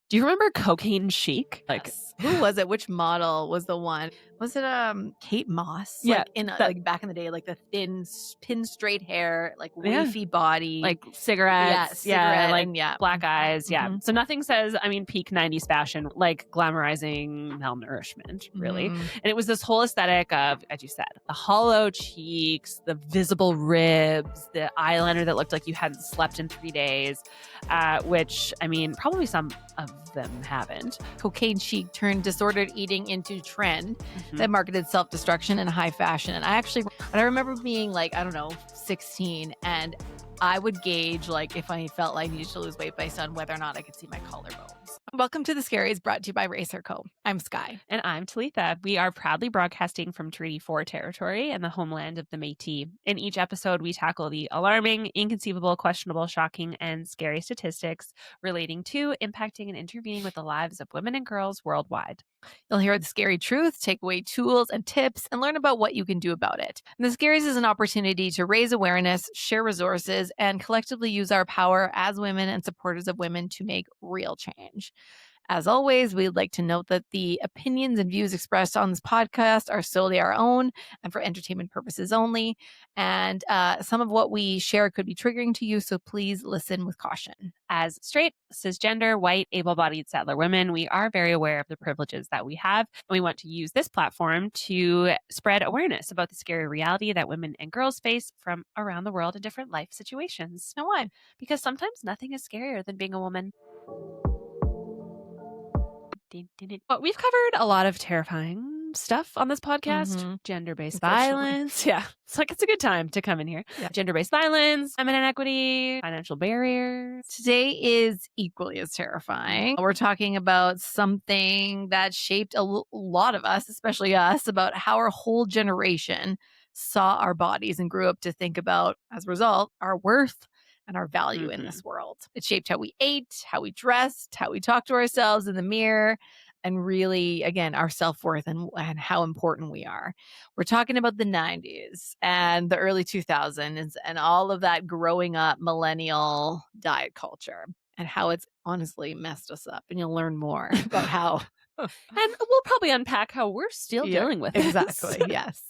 Do you remember Cocaine Chic? Yes. Who was it? Which model was the one? Was it Kate Moss? Yeah, Like in like back in the day, like the thin, pin straight hair, like Yeah. leafy body, like cigarettes, cigarette, like and yeah. black eyes, yeah. Mhm. So nothing says, peak 90s fashion, like glamorizing malnourishment, really. Mhm. And it was this whole aesthetic of, as you said, the hollow cheeks, the visible ribs, the eyeliner that looked like you hadn't slept in 3 days, which, probably some of them haven't. Cocaine chic turned disordered eating into trend Mhm. that marketed self-destruction and high fashion. And I remember being like, 16, and I would gauge like if I felt like I needed to lose weight based on whether or not I could see my collarbones. Welcome to The Scaries, brought to you by RaiseHER Co. I'm Sky. And I'm Talitha. We are proudly broadcasting from Treaty 4 territory and the homeland of the Métis. In each episode, we tackle the alarming, inconceivable, questionable, shocking, and scary statistics relating to, impacting, and intervening with the lives of women and girls worldwide. You'll hear the scary truth, take away tools and tips, and learn about what you can do about it. And The Scaries is an opportunity to raise awareness, share resources, and collectively use our power as women and supporters of women to make real change. As always, we'd like to note that the opinions and views expressed on this podcast are solely our own and for entertainment purposes only. And some of what we share could be triggering to you, so please listen with caution. As straight, cisgender, white, able-bodied settler women, we are very aware of the privileges that we have, and we want to use this platform to spread awareness about the scary reality that women and girls face from around the world in different life situations. Now, why? Because sometimes nothing is scarier than being a woman. But we've covered a lot of terrifying stuff on this podcast. Mhm. Gender-based Unfortunately. violence. Yeah. It's a good time to come in here. Yeah. Gender-based violence, feminine equity, financial barriers. Today is equally as terrifying. We're talking about something that shaped a lot of us, especially us, about how our whole generation saw our bodies and grew up to think about, as a result, our worth and our value in this world. It shaped how we ate, how we dressed, how we talked to ourselves in the mirror, and really, again, our self-worth and how important we are. We're talking about the 90s and the early 2000s and all of that growing up millennial diet culture and how it's honestly messed us up. And you'll learn more about how. And we'll probably unpack how we're still dealing with it. Exactly, yes.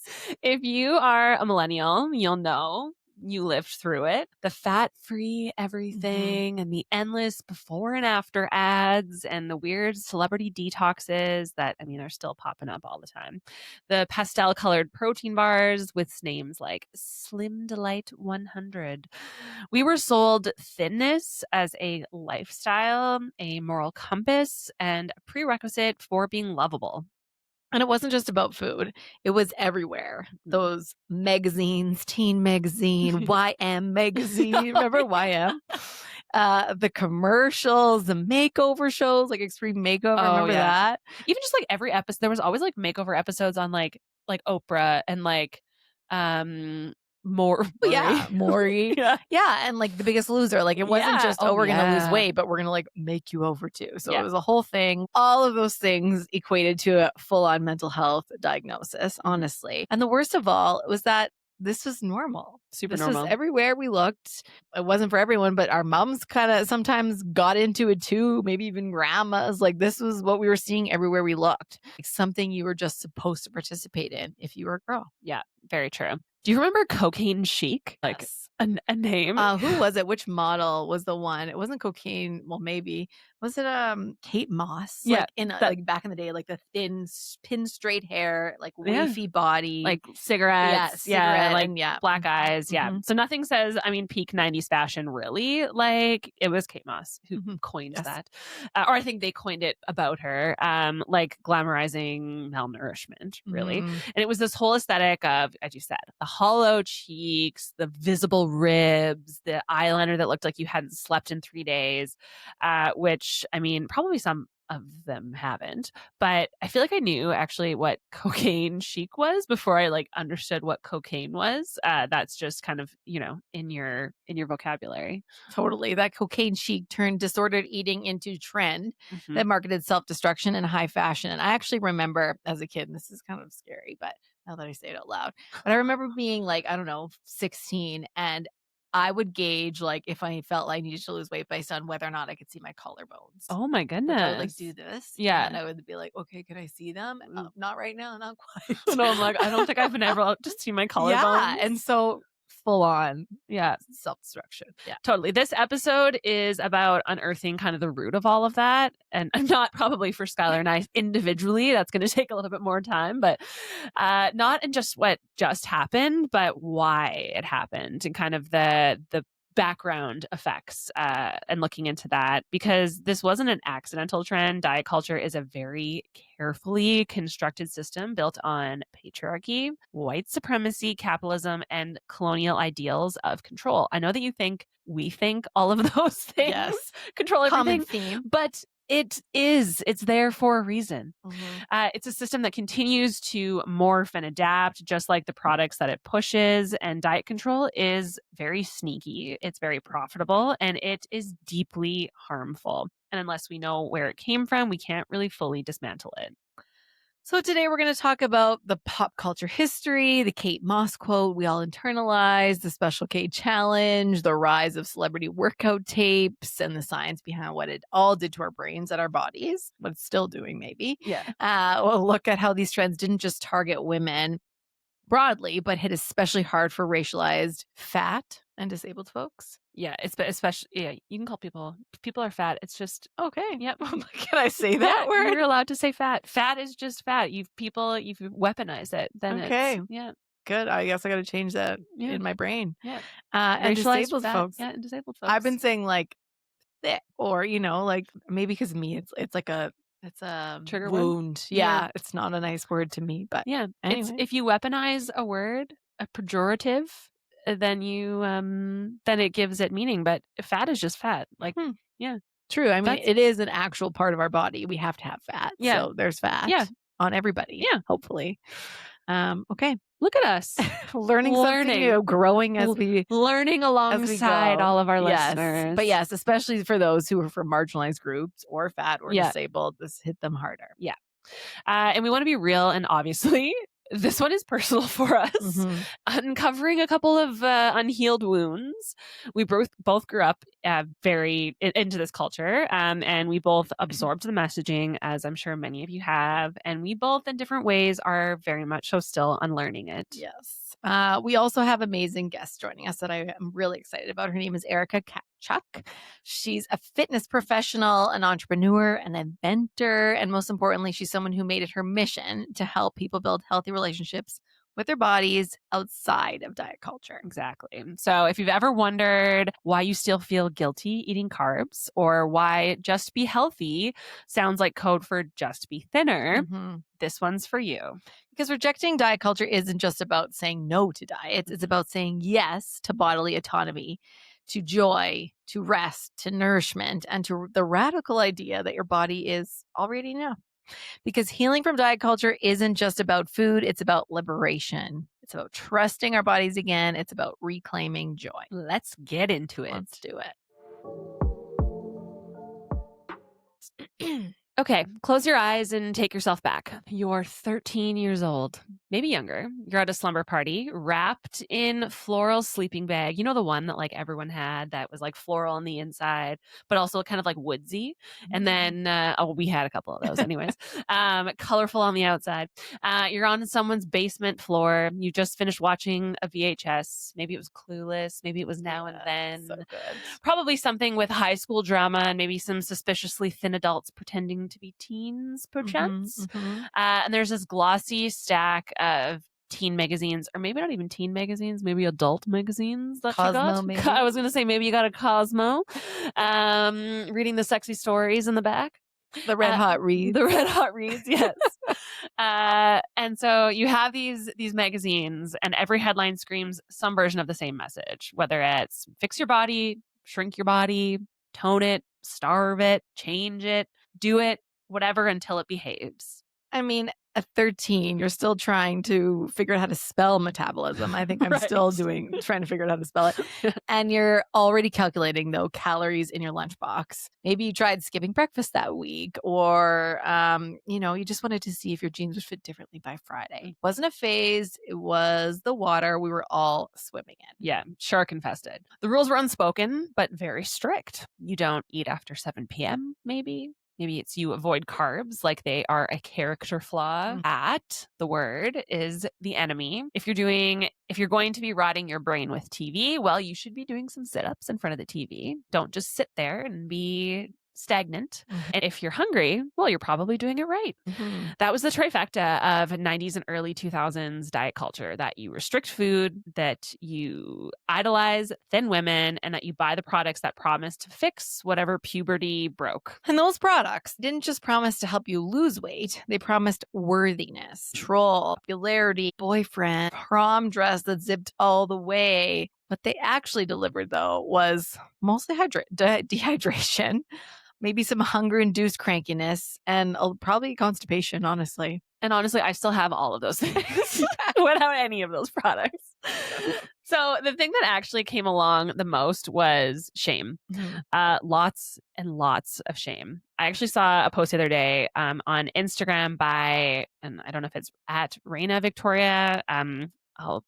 If you are a millennial, you'll know. You lived through it. The fat-free everything and the endless before and after ads and the weird celebrity detoxes that, are still popping up all the time. The pastel-colored protein bars with names like Slim Delight 100. We were sold thinness as a lifestyle, a moral compass, and a prerequisite for being lovable. And it wasn't just about food. It was everywhere. Those magazines, teen magazine, YM magazine. Remember YM? The commercials, the makeover shows, like Extreme Makeover. Remember that? Even just like every episode, there was always like makeover episodes on like Oprah and like Maury. Yeah, and like The Biggest Loser. Like it wasn't just, we're going to lose weight, but we're going to like make you over too. So it was a whole thing. All of those things equated to a full-on mental health diagnosis, honestly. And the worst of all was that this was normal. This was everywhere we looked. It wasn't for everyone, but our moms kind of sometimes got into it too. Maybe even grandmas. Like this was what we were seeing everywhere we looked. Like something you were just supposed to participate in if you were a girl. Yeah, very true. Do you remember Cocaine Chic? Like a name? Who was it? Which model was the one? It wasn't cocaine. Well, maybe. Was it Kate Moss? Yeah. Like back in the day, like the thin, pin straight hair, like leafy body. Like cigarettes. Like black eyes. Yeah. So nothing says, peak 90s fashion, really. Like it was Kate Moss who coined that. Or I think they coined it about her, like glamorizing malnourishment, really. And it was this whole aesthetic of, as you said, the hollow cheeks, the visible ribs, the eyeliner that looked like you hadn't slept in 3 days, which, probably some of them haven't. But I feel like I knew actually what cocaine chic was before I like understood what cocaine was. That's just kind of, in your vocabulary. Totally. That cocaine chic turned disordered eating into trend that marketed self-destruction and high fashion. And I actually remember as a kid, and this is kind of scary, but now that I say it out loud, but I remember being like, 16, and I would gauge like if I felt like I needed to lose weight based on whether or not I could see my collarbones. Oh my goodness. Like I would like do this. Yeah. And I would be like, okay, can I see them? Not right now, not quite. No, I'm like, I don't think I've been able to see my collarbones. Yeah. And so full on self-destruction. Yeah. Totally. This episode is about unearthing kind of the root of all of that. And not probably for Skylar and I individually. That's going to take a little bit more time, but not in just what just happened, but why it happened and kind of the background effects and looking into that, because this wasn't an accidental trend. Diet culture is a very carefully constructed system built on patriarchy, white supremacy, capitalism, and colonial ideals of control. I know that you think we think all of those things control everything, common theme, but it's there for a reason. It's a system that continues to morph and adapt, just like the products that it pushes. And diet control is very sneaky. It's very profitable, and it is deeply harmful. And unless we know where it came from, we can't really fully dismantle it. So today we're going to talk about the pop culture history, the Kate Moss quote we all internalized, the Special K challenge, the rise of celebrity workout tapes, and the science behind what it all did to our brains and our bodies, what it's still doing maybe. We'll look at how these trends didn't just target women broadly, but hit especially hard for racialized, fat, and disabled folks. Yeah, especially you can call people are fat. It's just okay. Yep. Can I say that word? You're allowed to say fat. Fat is just fat. You've weaponized it. Then okay. Yeah. Good. I guess I got to change that in my brain. Yeah. And disabled fat. folks. Yeah, and disabled folks. I've been saying like thick, or like maybe because me it's like it's a trigger wound. Word? Yeah, it's not a nice word to me, but yeah. Anyway. If you weaponize a word, a pejorative, then you then it gives it meaning. But fat is just fat. Like yeah. True. I mean, it is an actual part of our body. We have to have fat. Yeah. So there's fat on everybody. Yeah. Hopefully. Okay. Look at us. learning something new, growing as we learning alongside all of our listeners. But yes, especially for those who are from marginalized groups or fat or disabled, this hit them harder. Yeah. And we want to be real, and obviously this one is personal for us. Uncovering a couple of unhealed wounds. We both grew up very into this culture, and we both absorbed the messaging, as I'm sure many of you have, and we both in different ways are very much so still unlearning it. Yes. We also have amazing guests joining us that I am really excited about. Her name is Erika Tkatchuk. She's a fitness professional, an entrepreneur, an inventor, and most importantly, she's someone who made it her mission to help people build healthy relationships with their bodies outside of diet culture. Exactly. So if you've ever wondered why you still feel guilty eating carbs, or why just be healthy sounds like code for just be thinner, this one's for you. Because rejecting diet culture isn't just about saying no to diets. It's about saying yes to bodily autonomy, to joy, to rest, to nourishment, and to the radical idea that your body is already enough. Because healing from diet culture isn't just about food, it's about liberation. It's about trusting our bodies again. It's about reclaiming joy. Let's get into it. Let's do it. Okay, close your eyes and take yourself back. You're 13 years old, maybe younger. You're at a slumber party, wrapped in floral sleeping bag. You know, the one that like everyone had that was like floral on the inside, but also kind of like woodsy. And then, we had a couple of those anyways. Colorful on the outside. You're on someone's basement floor. You just finished watching a VHS. Maybe it was Clueless. Maybe it was Now and Then. So good. Probably something with high school drama and maybe some suspiciously thin adults pretending to be teens, perchance. And there's this glossy stack of teen magazines, or maybe not even teen magazines, maybe adult magazines that Cosmo, you maybe. got. I was going to say maybe you got a Cosmo. Reading the sexy stories in the back. The red hot reads. The red hot reads, yes. And so you have these magazines, and every headline screams some version of the same message, whether it's fix your body, shrink your body, tone it, starve it, change it, do it, whatever, until it behaves. I mean, at 13, you're still trying to figure out how to spell metabolism. I think I'm still trying to figure out how to spell it. And you're already calculating, though, calories in your lunchbox. Maybe you tried skipping breakfast that week, or, you just wanted to see if your jeans would fit differently by Friday. It wasn't a phase. It was the water we were all swimming in. Yeah, shark infested. The rules were unspoken, but very strict. You don't eat after 7 p.m., maybe. Maybe it's you avoid carbs like they are a character flaw. The word is the enemy. If you're going to be rotting your brain with TV, well, you should be doing some sit-ups in front of the TV. Don't just sit there and be stagnant. And if you're hungry, well, you're probably doing it right. That was the trifecta of 90s and early 2000s diet culture, that you restrict food, that you idolize thin women, and that you buy the products that promise to fix whatever puberty broke. And those products didn't just promise to help you lose weight. They promised worthiness, control, popularity, boyfriend, prom dress that zipped all the way. What they actually delivered, though, was mostly dehydration, maybe some hunger-induced crankiness, and probably constipation, honestly. And honestly, I still have all of those things without any of those products. So the thing that actually came along the most was shame. Lots and lots of shame. I actually saw a post the other day on Instagram by, and I don't know if it's at Reina Victoria.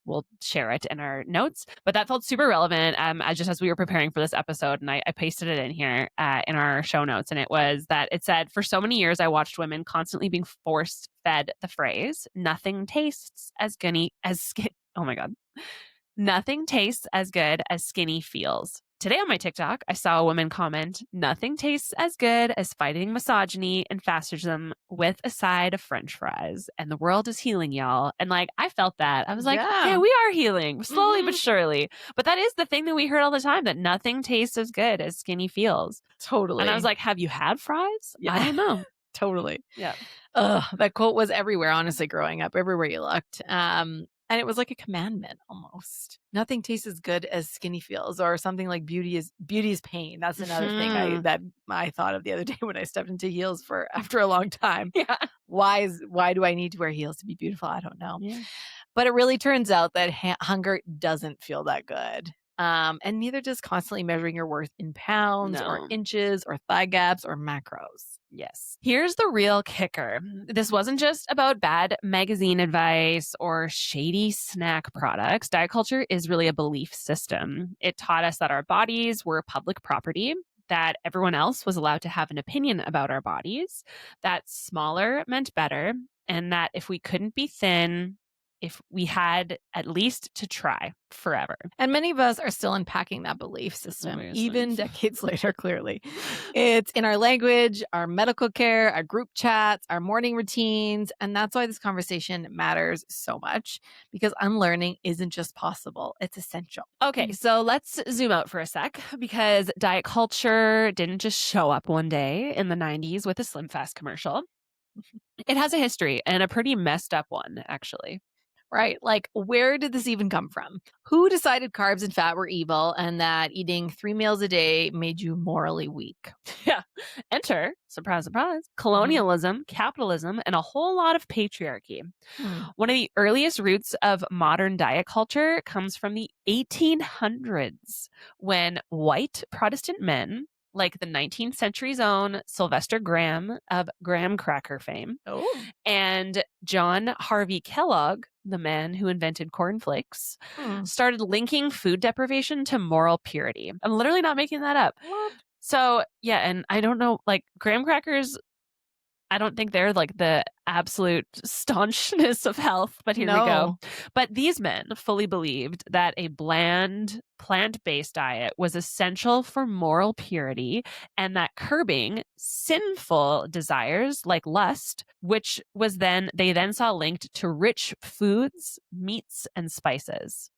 We'll share it in our notes, but that felt super relevant as we were preparing for this episode, and I pasted it in here in our show notes, and it said, for so many years I watched women constantly being forced fed the phrase, nothing tastes as nothing tastes as good as skinny feels. Today on my TikTok, I saw a woman comment, nothing tastes as good as fighting misogyny and fascism with a side of French fries. And the world is healing, y'all. And I felt that. I was like, yeah, we are healing slowly but surely. But that is the thing that we heard all the time, that nothing tastes as good as skinny feels. Totally. And I was like, have you had fries? Yeah. I don't know. Totally. Yeah. That quote was everywhere, honestly, growing up, everywhere you looked. And it was like a commandment almost. Nothing tastes as good as skinny feels, or something like beauty is pain. That's another thing that I thought of the other day when I stepped into heels after a long time. Yeah. Why do I need to wear heels to be beautiful? I don't know. Yeah. But it really turns out that hunger doesn't feel that good. And neither does constantly measuring your worth in pounds or inches or thigh gaps or macros. Yes. Here's the real kicker. This wasn't just about bad magazine advice or shady snack products. Diet culture is really a belief system. It taught us that our bodies were public property, that everyone else was allowed to have an opinion about our bodies, that smaller meant better, and that if we couldn't be thin, if we had at least to try forever. And many of us are still unpacking that belief system, even decades later, clearly. It's in our language, our medical care, our group chats, our morning routines. And that's why this conversation matters so much, because unlearning isn't just possible, it's essential. Okay, so let's zoom out for a sec, because diet culture didn't just show up one day in the 90s with a Slim Fast commercial. It has a history, and a pretty messed up one, actually. Right? Where did this even come from? Who decided carbs and fat were evil and that eating 3 meals a day made you morally weak? Yeah. Enter, surprise, surprise, colonialism, capitalism, and a whole lot of patriarchy. One of the earliest roots of modern diet culture comes from the 1800s, when white Protestant men, like the 19th century's own Sylvester Graham of graham cracker fame, and John Harvey Kellogg, the man who invented cornflakes, started linking food deprivation to moral purity. I'm literally not making that up. What? So, yeah, and I don't know, graham crackers, I don't think they're the absolute staunchness of health, but here we go. But these men fully believed that a bland, plant-based diet was essential for moral purity, and that curbing sinful desires like lust, which they then saw linked to rich foods, meats, and spices.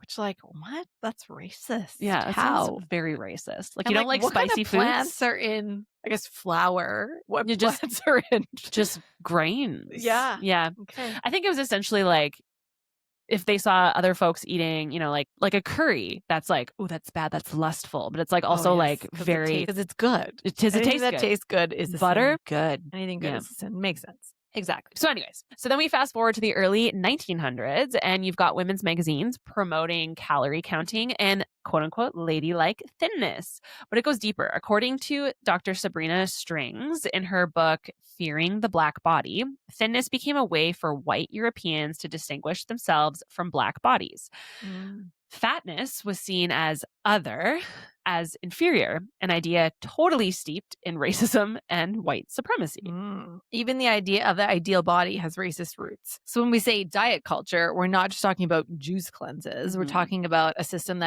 Which, what? That's racist. Yeah, how? Very racist. You don't like spicy kind of foods? Plants are in, I guess, flour. What plants are in? Just grains. Yeah. Yeah. Okay. I think it was essentially if they saw other folks eating, like a curry, that's oh, that's bad, that's lustful. But it's also very... Because it's good. It tastes Anything that good. tastes good is the butter, sin. good. Anything good is the sin. Makes sense. Exactly. So anyways, so then we fast forward to the early 1900s and you've got women's magazines promoting calorie counting and quote unquote ladylike thinness. But it goes deeper. According to Dr. Sabrina Strings in her book, Fearing the Black Body, thinness became a way for white Europeans to distinguish themselves from black bodies. Fatness was seen as other, as inferior, an idea totally steeped in racism and white supremacy. Even the idea of the ideal body has racist roots. So when we say diet culture, we're not just talking about juice cleanses. We're talking about a system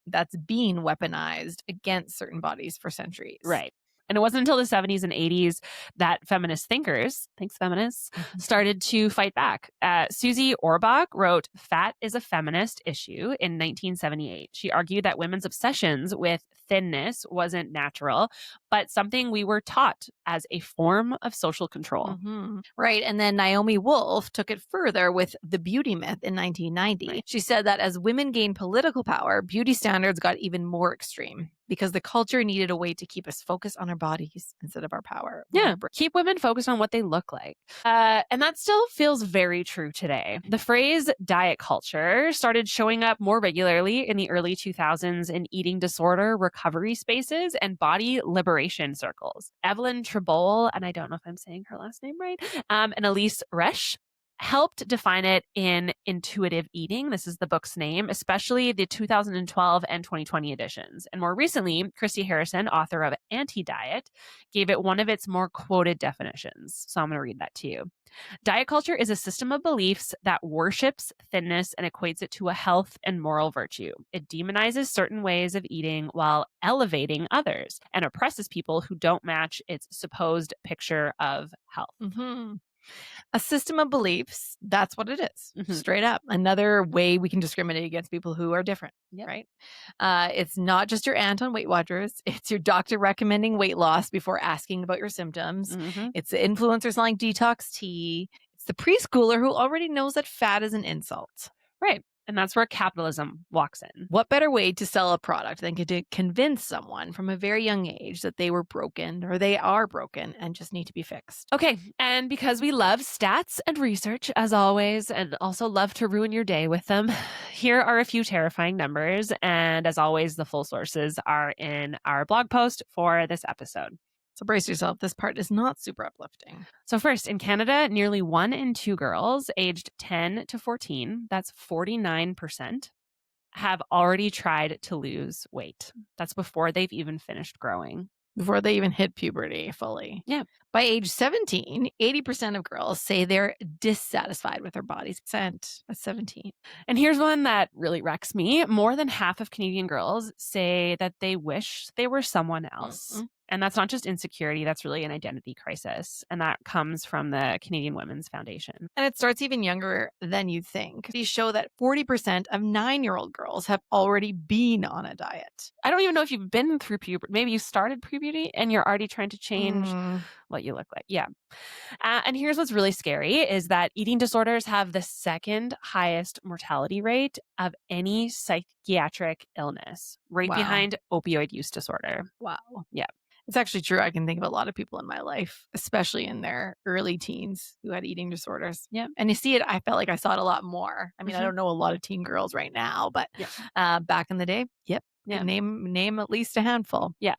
that's being weaponized against certain bodies for centuries. Right. And it wasn't until the 70s and 80s that feminist thinkers, thanks feminists, started to fight back. Susie Orbach wrote Fat is a Feminist Issue in 1978. She argued that women's obsessions with thinness wasn't natural, but something we were taught as a form of social control. Right. And then Naomi Wolf took it further with The Beauty Myth in 1990. Right. She said that as women gained political power, beauty standards got even more extreme because the culture needed a way to keep us focused on our bodies instead of our power. Yeah, keep women focused on what they look like. And that still feels very true today. The phrase diet culture started showing up more regularly in the early 2000s in eating disorder recovery spaces and body liberation circles. Evelyn Tribole, and I don't know if I'm saying her last name right, and Elise Resch helped define it in Intuitive Eating. This is the book's name, especially the 2012 and 2020 editions. And more recently, Christy Harrison, author of Anti-Diet, gave it one of its more quoted definitions. So I'm going to read that to you. Diet culture is a system of beliefs that worships thinness and equates it to a health and moral virtue. It demonizes certain ways of eating while elevating others and oppresses people who don't match its supposed picture of health. A system of beliefs, that's what it is, straight up. Another way we can discriminate against people who are different, right? It's not just your aunt on Weight Watchers. It's your doctor recommending weight loss before asking about your symptoms. It's the influencer selling detox tea. It's the preschooler who already knows that fat is an insult. Right. And that's where capitalism walks in. What better way to sell a product than to convince someone from a very young age that they were broken or they are broken and just need to be fixed? Okay. And because we love stats and research, as always, and also love to ruin your day with them, here are a few terrifying numbers. And as always, the full sources are in our blog post for this episode. So brace yourself. This part is not super uplifting. So first, in Canada, nearly 1 in 2 girls aged 10 to 14, that's 49%, have already tried to lose weight. That's before they've even finished growing. Before they even hit puberty fully. Yeah. By age 17, 80% of girls say they're dissatisfied with their bodies. That's 17. And here's one that really wrecks me. More than half of Canadian girls say that they wish they were someone else. And that's not just insecurity, that's really an identity crisis. And that comes from the Canadian Women's Foundation. And it starts even younger than you think. These show that 40% of 9-year-old girls have already been on a diet. I don't even know if you've been through puberty. Maybe you started puberty and you're already trying to change what you look like. Yeah. And here's what's really scary is that eating disorders have the second highest mortality rate of any psychiatric illness, right behind opioid use disorder. Wow. Yeah. It's actually true. I can think of a lot of people in my life, especially in their early teens, who had eating disorders. Yeah. And you see it, I felt like I saw it a lot more. I mean, I don't know a lot of teen girls right now, but back in the day, name at least a handful. Yeah.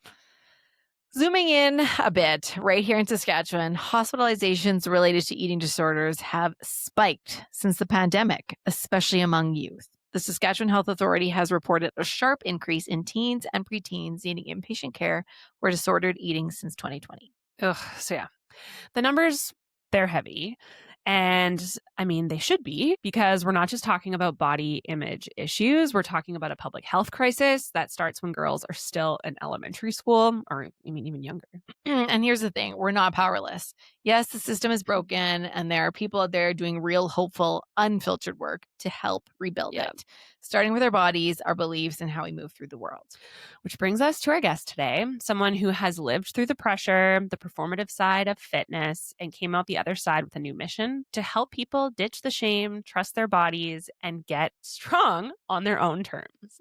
Zooming in a bit, right here in Saskatchewan, hospitalizations related to eating disorders have spiked since the pandemic, especially among youth. The Saskatchewan Health Authority has reported a sharp increase in teens and preteens needing inpatient care for disordered eating since 2020. So yeah, the numbers, they're heavy. And I mean, they should be, because we're not just talking about body image issues. We're talking about a public health crisis that starts when girls are still in elementary school, or I mean, even younger. And here's the thing, we're not powerless. Yes, the system is broken and there are people out there doing real, hopeful, unfiltered work to help rebuild it, starting with our bodies, our beliefs, and how we move through the world. Which brings us to our guest today, someone who has lived through the pressure, the performative side of fitness, and came out the other side with a new mission to help people ditch the shame, trust their bodies, and get strong on their own terms.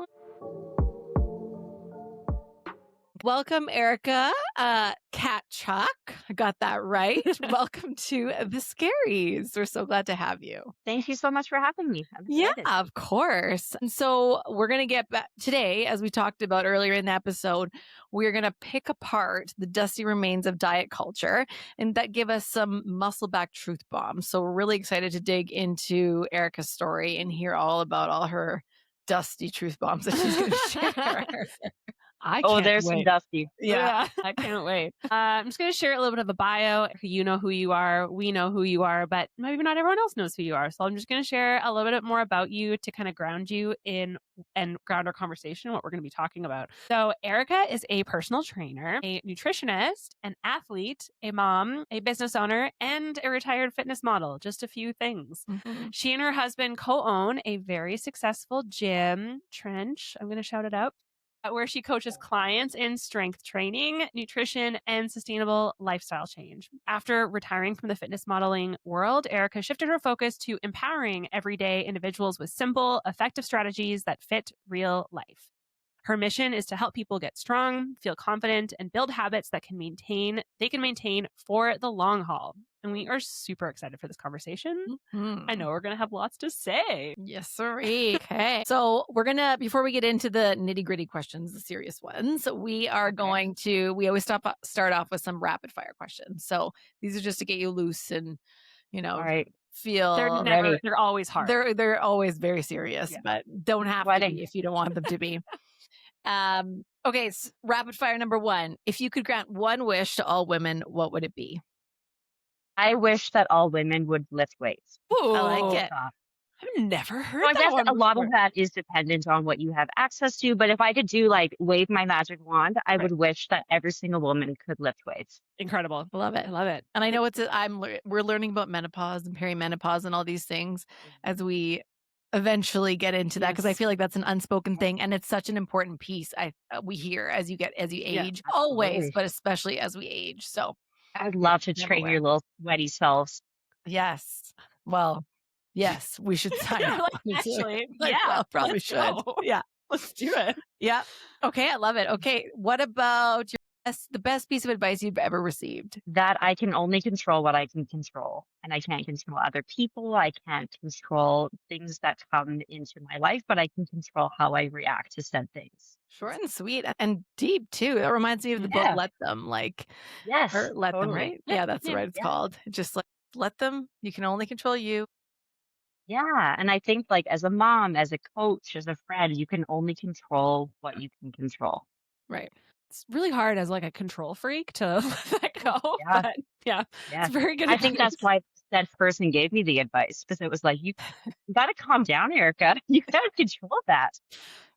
Welcome, Erika Tkatchuk. I got that right. Welcome to the Scaries. We're so glad to have you. Thank you so much for having me. I'm excited. Yeah, of course. And so we're going to get back today, as we talked about earlier in the episode, we're going to pick apart the dusty remains of diet culture and that give us some muscle back truth bombs. So we're really excited to dig into Erika's story and hear all about all her dusty truth bombs that she's going to share. I can't there's wait. some dusty. Yeah, I can't wait. I'm just going to share a little bit of a bio. You know who you are. We know who you are, but maybe not everyone else knows who you are. So I'm just going to share a little bit more about you to kind of ground you in and ground our conversation, what we're going to be talking about. So Erika is a personal trainer, a nutritionist, an athlete, a mom, a business owner, and a retired fitness model. Just a few things. Mhm. She and her husband co-own a very successful gym, Trench. I'm going to shout it out, where she coaches clients in strength training, nutrition, and sustainable lifestyle change. After retiring from the fitness modeling world, Erika shifted her focus to empowering everyday individuals with simple, effective strategies that fit real life. Her mission is to help people get strong, feel confident, and build habits that they can maintain for the long haul. And we are super excited for this conversation. I know we're going to have lots to say. Yes, sir. Okay. So we're going to, before we get into the nitty gritty questions, the serious ones, we are going to, we always start off with some rapid fire questions. So these are just to get you loose and, All right. feel. They're always hard. They're always very serious, but don't have to be if you don't want them to be. Okay. So rapid fire number 1. If you could grant one wish to all women, what would it be? I wish that all women would lift weights. Ooh, I like it. I've never heard So I that guess one a lot before. of that is dependent on what you have access to. But if I could do wave my magic wand, I would wish that every single woman could lift weights. Incredible. Love it. I love it. And I know we're learning about menopause and perimenopause and all these things as we eventually get into that, because I feel like that's an unspoken thing and it's such an important piece we hear as you age, always, but especially as we age. So I'd love to train your little sweaty selves. yes. Well, yes, we should sign up. Actually, probably should. Go. Yeah. Let's do it. Yeah. Okay, I love it. Okay, what about the best piece of advice you've ever received? That I can only control what I can control. And I can't control other people. I can't control things that come into my life, but I can control how I react to said things. Short and sweet and deep too. That reminds me of the book Let Them. Yes, or Let Them, totally. right? Yeah, that's what it's called. Just let them. You can only control you. Yeah. And I think as a mom, as a coach, as a friend, you can only control what you can control. Right. It's really hard as a control freak to let that go. Yeah. But it's very good. I think that's why that person gave me the advice, because it was you got to calm down, Erika. You got to control that.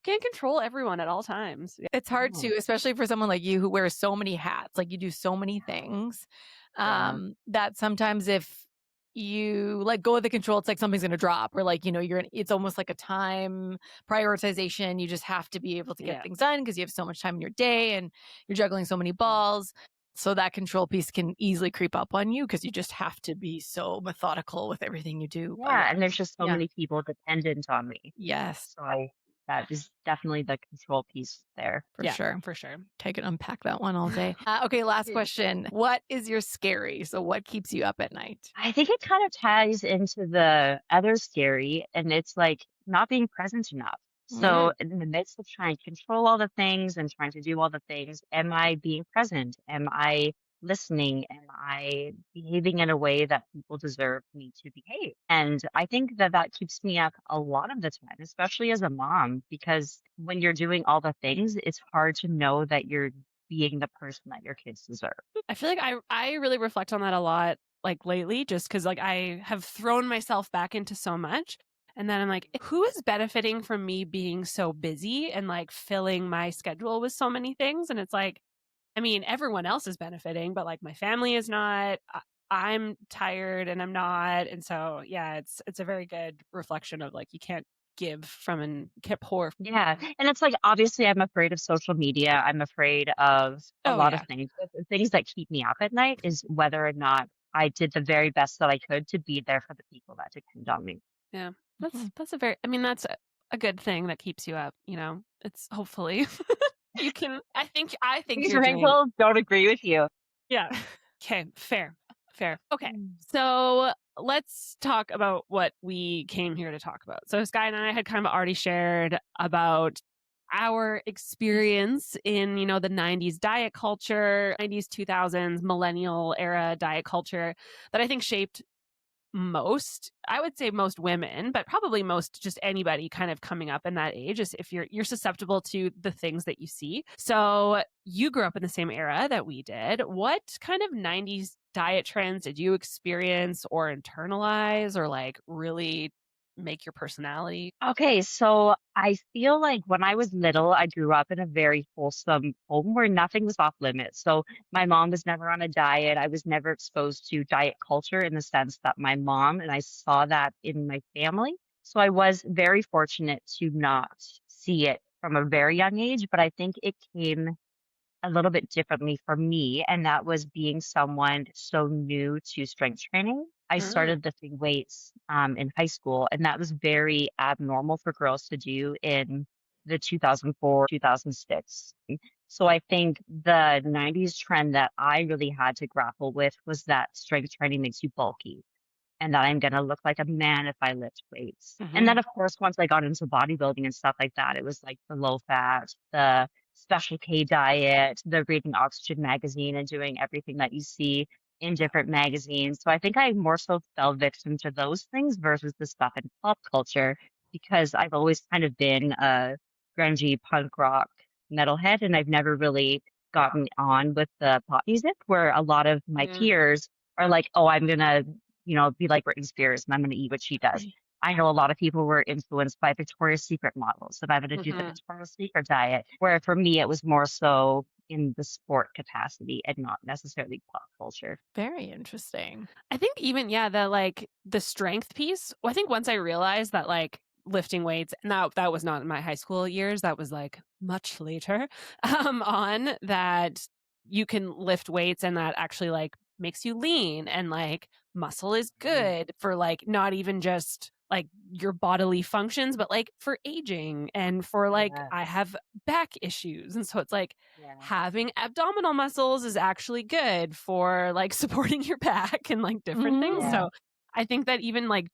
Can't control everyone at all times. It's hard to, especially for someone like you who wears so many hats, you do so many things, that sometimes if you let go of the control, it's like something's going to drop, or it's almost like a time prioritization. You just have to be able to get things done because you have so much time in your day and you're juggling so many balls. So that control piece can easily creep up on you because you just have to be so methodical with everything you do. Yeah, and there's just so many people dependent on me. Yes. So that is definitely the control piece there. For sure. I can unpack that one all day. Okay, last question. What is your scary? So what keeps you up at night? I think it kind of ties into the other scary, and it's not being present enough. So in the midst of trying to control all the things and trying to do all the things, am I being present? Am I listening? Am I behaving in a way that people deserve me to behave? And I think that keeps me up a lot of the time, especially as a mom, because when you're doing all the things, it's hard to know that you're being the person that your kids deserve. I feel like I really reflect on that a lot lately, just because I have thrown myself back into so much. And then I'm who is benefiting from me being so busy and filling my schedule with so many things? And it's everyone else is benefiting, but my family is not. I'm tired and I'm not. And so, it's a very good reflection of you can't give from and can't pour. Yeah. And it's obviously I'm afraid of social media. I'm afraid of a lot of things. But the things that keep me up at night is whether or not I did the very best that I could to be there for the people that depend on me. Yeah. That's a very, that's a good thing that keeps you up, it's hopefully. You can, I think These you're doing, wrinkles don't agree with you. yeah. Okay, fair. Fair. Okay. So let's talk about what we came here to talk about. So Sky and I had kind of already shared about our experience in, the 90s diet culture, 90s, 2000s, millennial era diet culture that I think shaped I would say most women, but probably most just anybody kind of coming up in that age, is if you're susceptible to the things that you see. So you grew up in the same era that we did. What kind of 90s diet trends did you experience or internalize or like really make your personality? Okay, so I feel like when I was little, I grew up in a very wholesome home where nothing was off limits. So my mom was never on a diet. I was never exposed to diet culture in the sense that my mom, and I saw that in my family. So I was very fortunate to not see it from a very young age, but I think it came a little bit differently for me, and that was being someone so new to strength training. I Mm. started lifting weights in high school, and that was very abnormal for girls to do in the 2004, 2006. So I think the 90s trend that I really had to grapple with was that strength training makes you bulky and that I'm going to look like a man if I lift weights. And then, Mhm. of course, once I got into bodybuilding and stuff like that, it was like the low fat, the Special K diet, the reading Oxygen magazine and doing everything that you see in different magazines. So I think I more so fell victim to those things versus the stuff in pop culture because I've always kind of been a grungy punk rock metalhead and I've never really gotten on with the pop music where a lot of my Mm. peers are like, oh, I'm gonna be like Britney Spears and I'm going to eat what she does. I know a lot of people were influenced by Victoria's Secret models, and I'm going to do the Mhm. Victoria's Secret diet, where for me, it was more so in the sport capacity and not necessarily pop culture. Very interesting. I think even, yeah, the strength piece. Well, I think once I realized that like lifting weights, now that was not in my high school years, that was like much later, on that you can lift weights and that actually like makes you lean and like muscle is Mhm. good for like not even just like your bodily functions, but like for aging and for like I Yes. have back issues. And so it's like Yeah. having abdominal muscles is actually good for like supporting your back and like different things. Mhm. Yeah. So I think that even like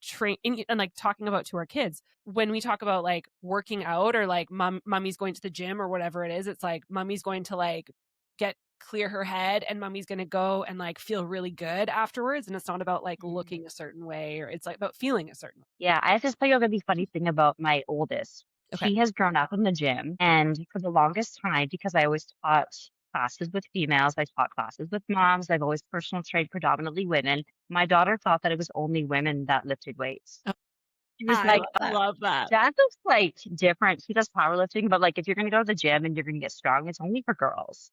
and like talking about to our kids, when we talk about like working out or like mummy's going to the gym or whatever it is, it's like mummy's going to like get clear her head and mummy's going to go and like feel really good afterwards. And it's not about like Mhm. looking a certain way or it's like about feeling a certain way. Yeah, I have to tell you a really funny thing about my oldest. Okay. She has grown up in the gym, and for the longest time, because I always taught classes with females, I taught classes with moms, I've always personal trained predominantly women. My daughter thought that it was only women that lifted weights. Oh, She was I like, That. love that. Dad looks like different. He does powerlifting, but like if you're going to go to the gym and you're going to get strong, it's only for girls.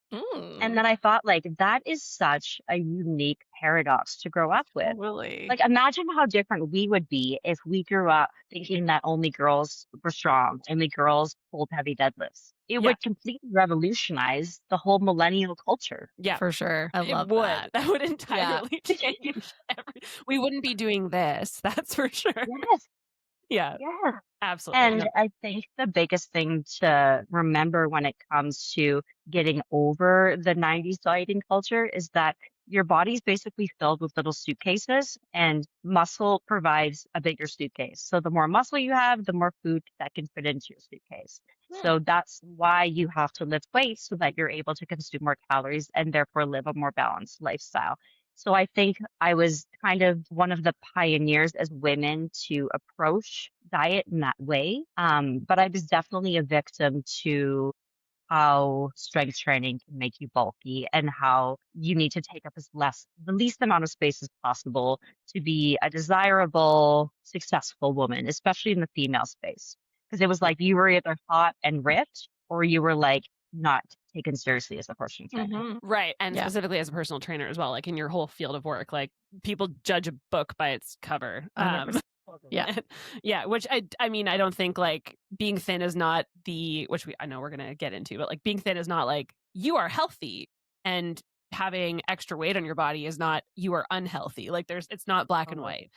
And Mm, then I thought, like, that is such a unique paradox to grow up with. totally. Like, imagine how different we would be if we grew up thinking that only girls were strong, only girls pulled heavy deadlifts. It Yeah. would completely revolutionize the whole millennial culture. Yeah. For sure. I It love would. that. That would Yeah. entirely change we wouldn't be doing this, that's for sure. Yes, Yeah, yes. absolutely. No. And I think the biggest thing to remember when it comes to getting over the 90s dieting culture is that your body's basically filled with little suitcases and muscle provides a bigger suitcase. So the more muscle you have, the more food that can fit into your suitcase. Hmm. So that's why you have to lift weights so that you're able to consume more calories and therefore live a more balanced lifestyle. So I think I was kind of one of the pioneers as women to approach diet in that way. But I was definitely a victim to how strength training can make you bulky and how you need to take up the least amount of space as possible to be a desirable, successful woman, especially in the female space. Because it was like you were either hot and ripped or you were like not taken seriously as a personal trainer. Mhm. Right, and Yeah. specifically as a personal trainer as well, like in your whole field of work, like people judge a book by its cover. 100%. Yeah. Yeah, which I mean, I don't think like being thin is not which I know we're gonna get into, but like being thin is not like you are healthy and having extra weight on your body is not you are unhealthy. Like it's not black and Totally. white.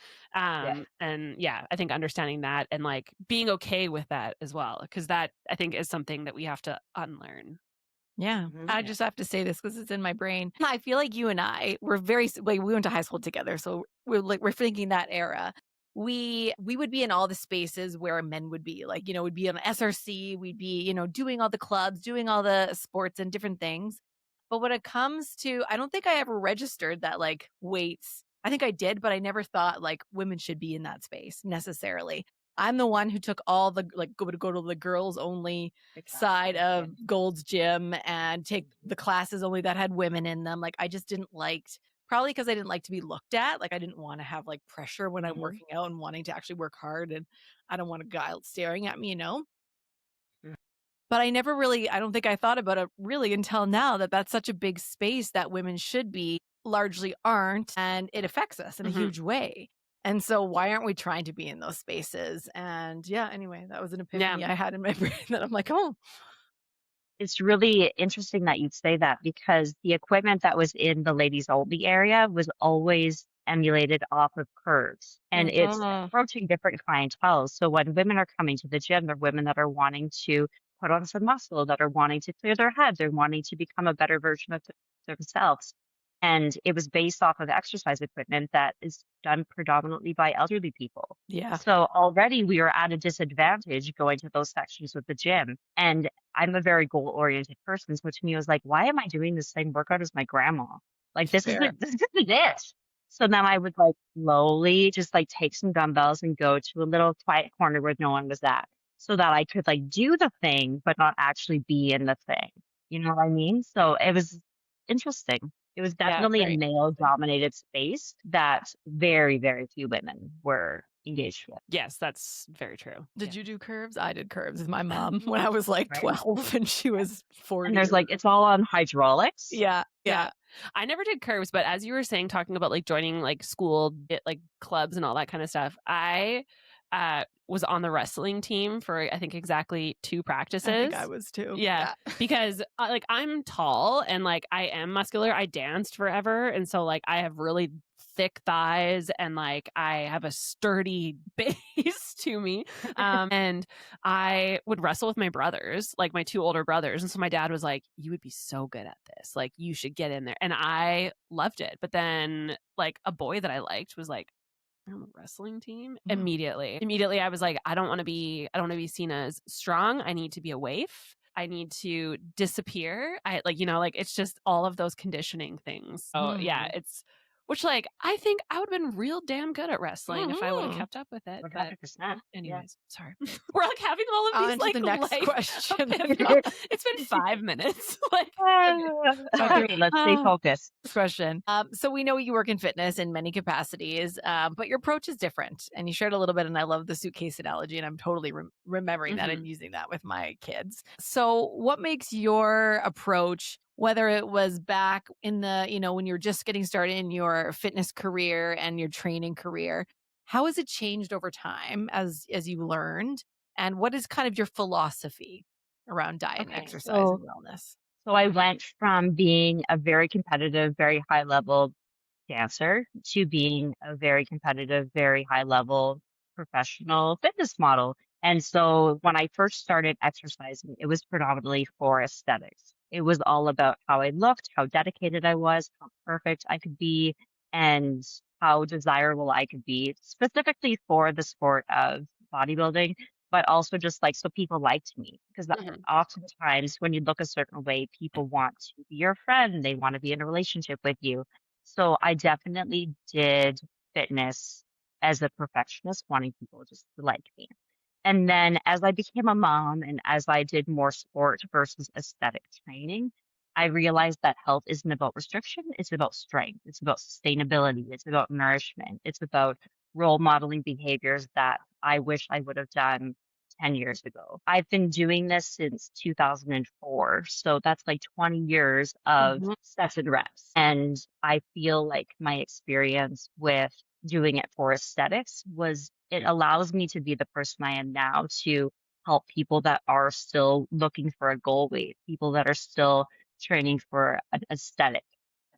Yeah. And yeah, I think understanding that and like being okay with that as well, because that I think is something that we have to unlearn. Yeah. Mhm. I just have to say this because it's in my brain. I feel like you and I were like we went to high school together, so we're thinking that era. We would be in all the spaces where men would be. Like, we'd be on SRC, we'd be, doing all the clubs, doing all the sports and different things. But when it comes to, I don't think I ever registered that like weights. I think I did, but I never thought like women should be in that space necessarily. I'm the one who took all the like go to the girls only side Exactly. of Gold's Gym and take the classes only that had women in them. Like I just didn't like, probably because I didn't like to be looked at. Like I didn't want to have like pressure when I'm Mhm. working out and wanting to actually work hard, and I don't want a guy staring at me. Mhm. But I don't think I thought about it really until now that that's such a big space that women should be, largely aren't, and it affects us in a Mhm. huge way. And so why aren't we trying to be in those spaces? And yeah, anyway, that was an epiphany I had in my brain that I'm like, oh, It's really interesting that you'd say that because the equipment that was in the ladies only area was always emulated off of curves and it's mhm, approaching different clientele. So when women are coming to the gym, they're women that are wanting to put on some muscle, that are wanting to clear their head, they're wanting to become a better version of themselves. And it was based off of exercise equipment that is done predominantly by elderly people. yeah, So already we are at a disadvantage going to those sections of the gym. And I'm a very goal oriented person. So to me, it was like, why am I doing the same workout as my grandma? Like this fair. this isn't it. So then I would like slowly just like take some dumbbells and go to a little quiet corner where no one was at so that I could like do the thing, but not actually be in the thing. You know what I mean? So it was interesting. It was Yeah, definitely a very male interesting. dominated space that very, very few women were engaged with. Yes, that's very true. Did Yeah. you do curves? I did curves with my mom when I was like Right. 12 and she was And 40 there's or like, it's all on hydraulics. yeah, Yeah. yeah. I never did curves, but as you were saying, talking about like joining like school like clubs and all that kind of stuff, I was on the wrestling team for I think exactly 2 I think I practices. was too. Yeah, Yeah. because like I'm tall and like I am muscular. I danced forever, and so like I have really thick thighs and like I have a sturdy base to me. And I would wrestle with my brothers, like my 2 older brothers. And so my dad was like, "You would be so good at this. Like you should get in there." And I loved it. But then like a boy that I liked was like, on the wrestling team Mhm. immediately I was like, I don't want to be seen as strong. I need to be a waif. I need to disappear. I like, like it's just all of those conditioning things. So yeah, Mhm. it's which like I think I would have been real damn good at wrestling if I would have Mhm. kept up with it. But 100%. Yeah. anyways, sorry. We're like having all of these On to the like next life question. it's been 5 minutes. Like Okay, let's stay Ah, focused. question. So we know you work in fitness in many capacities, but your approach is different. And you shared a little bit, and I love the suitcase analogy, and I'm totally remembering that mhm. and using that with my kids. So, what makes your approach, whether it was back in the, when you're just getting started in your fitness career and your training career, how has it changed over time as you learned? And what is kind of your philosophy around diet and Okay, exercise and so wellness? so I went from being a very competitive, very high level dancer to being a very competitive, very high level professional fitness model. And so when I first started exercising, it was predominantly for aesthetics. It was all about how I looked, how dedicated I was, how perfect I could be, and how desirable I could be, specifically for the sport of bodybuilding, but also just like so people liked me. Because Mhm. oftentimes when you look a certain way, people want to be your friend, they want to be in a relationship with you. So I definitely did fitness as a perfectionist, wanting people just to like me. And then as I became a mom and as I did more sport versus aesthetic training, I realized that health isn't about restriction, it's about strength, it's about sustainability, it's about nourishment, it's about role modeling behaviors that I wish I would have done 10 years ago. I've been doing this since 2004. So that's like 20 years of Mhm. sets and reps. And I feel like my experience with doing it for aesthetics was it allows me to be the person I am now to help people that are still looking for a goal weight, people that are still training for an aesthetic.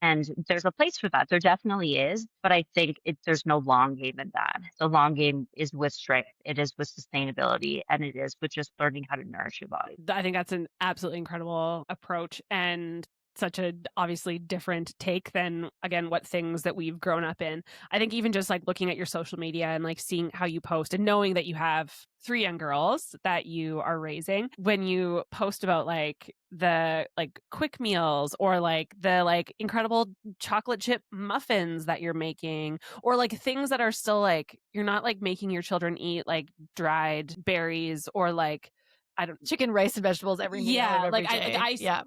And there's a place for that. There definitely is. But I think there's no long game in that. The long game is with strength, it is with sustainability, and it is with just learning how to nourish your body. I think that's an absolutely incredible approach and such a obviously different take than, again, what things that we've grown up in. I think even just like looking at your social media and like seeing how you post and knowing that you have 3 young girls that you are raising, when you post about like the like quick meals or like the like incredible chocolate chip muffins that you're making, or like things that are still like, you're not like making your children eat like dried berries or like, I don't, chicken, rice, and vegetables every meal of every day. Yeah.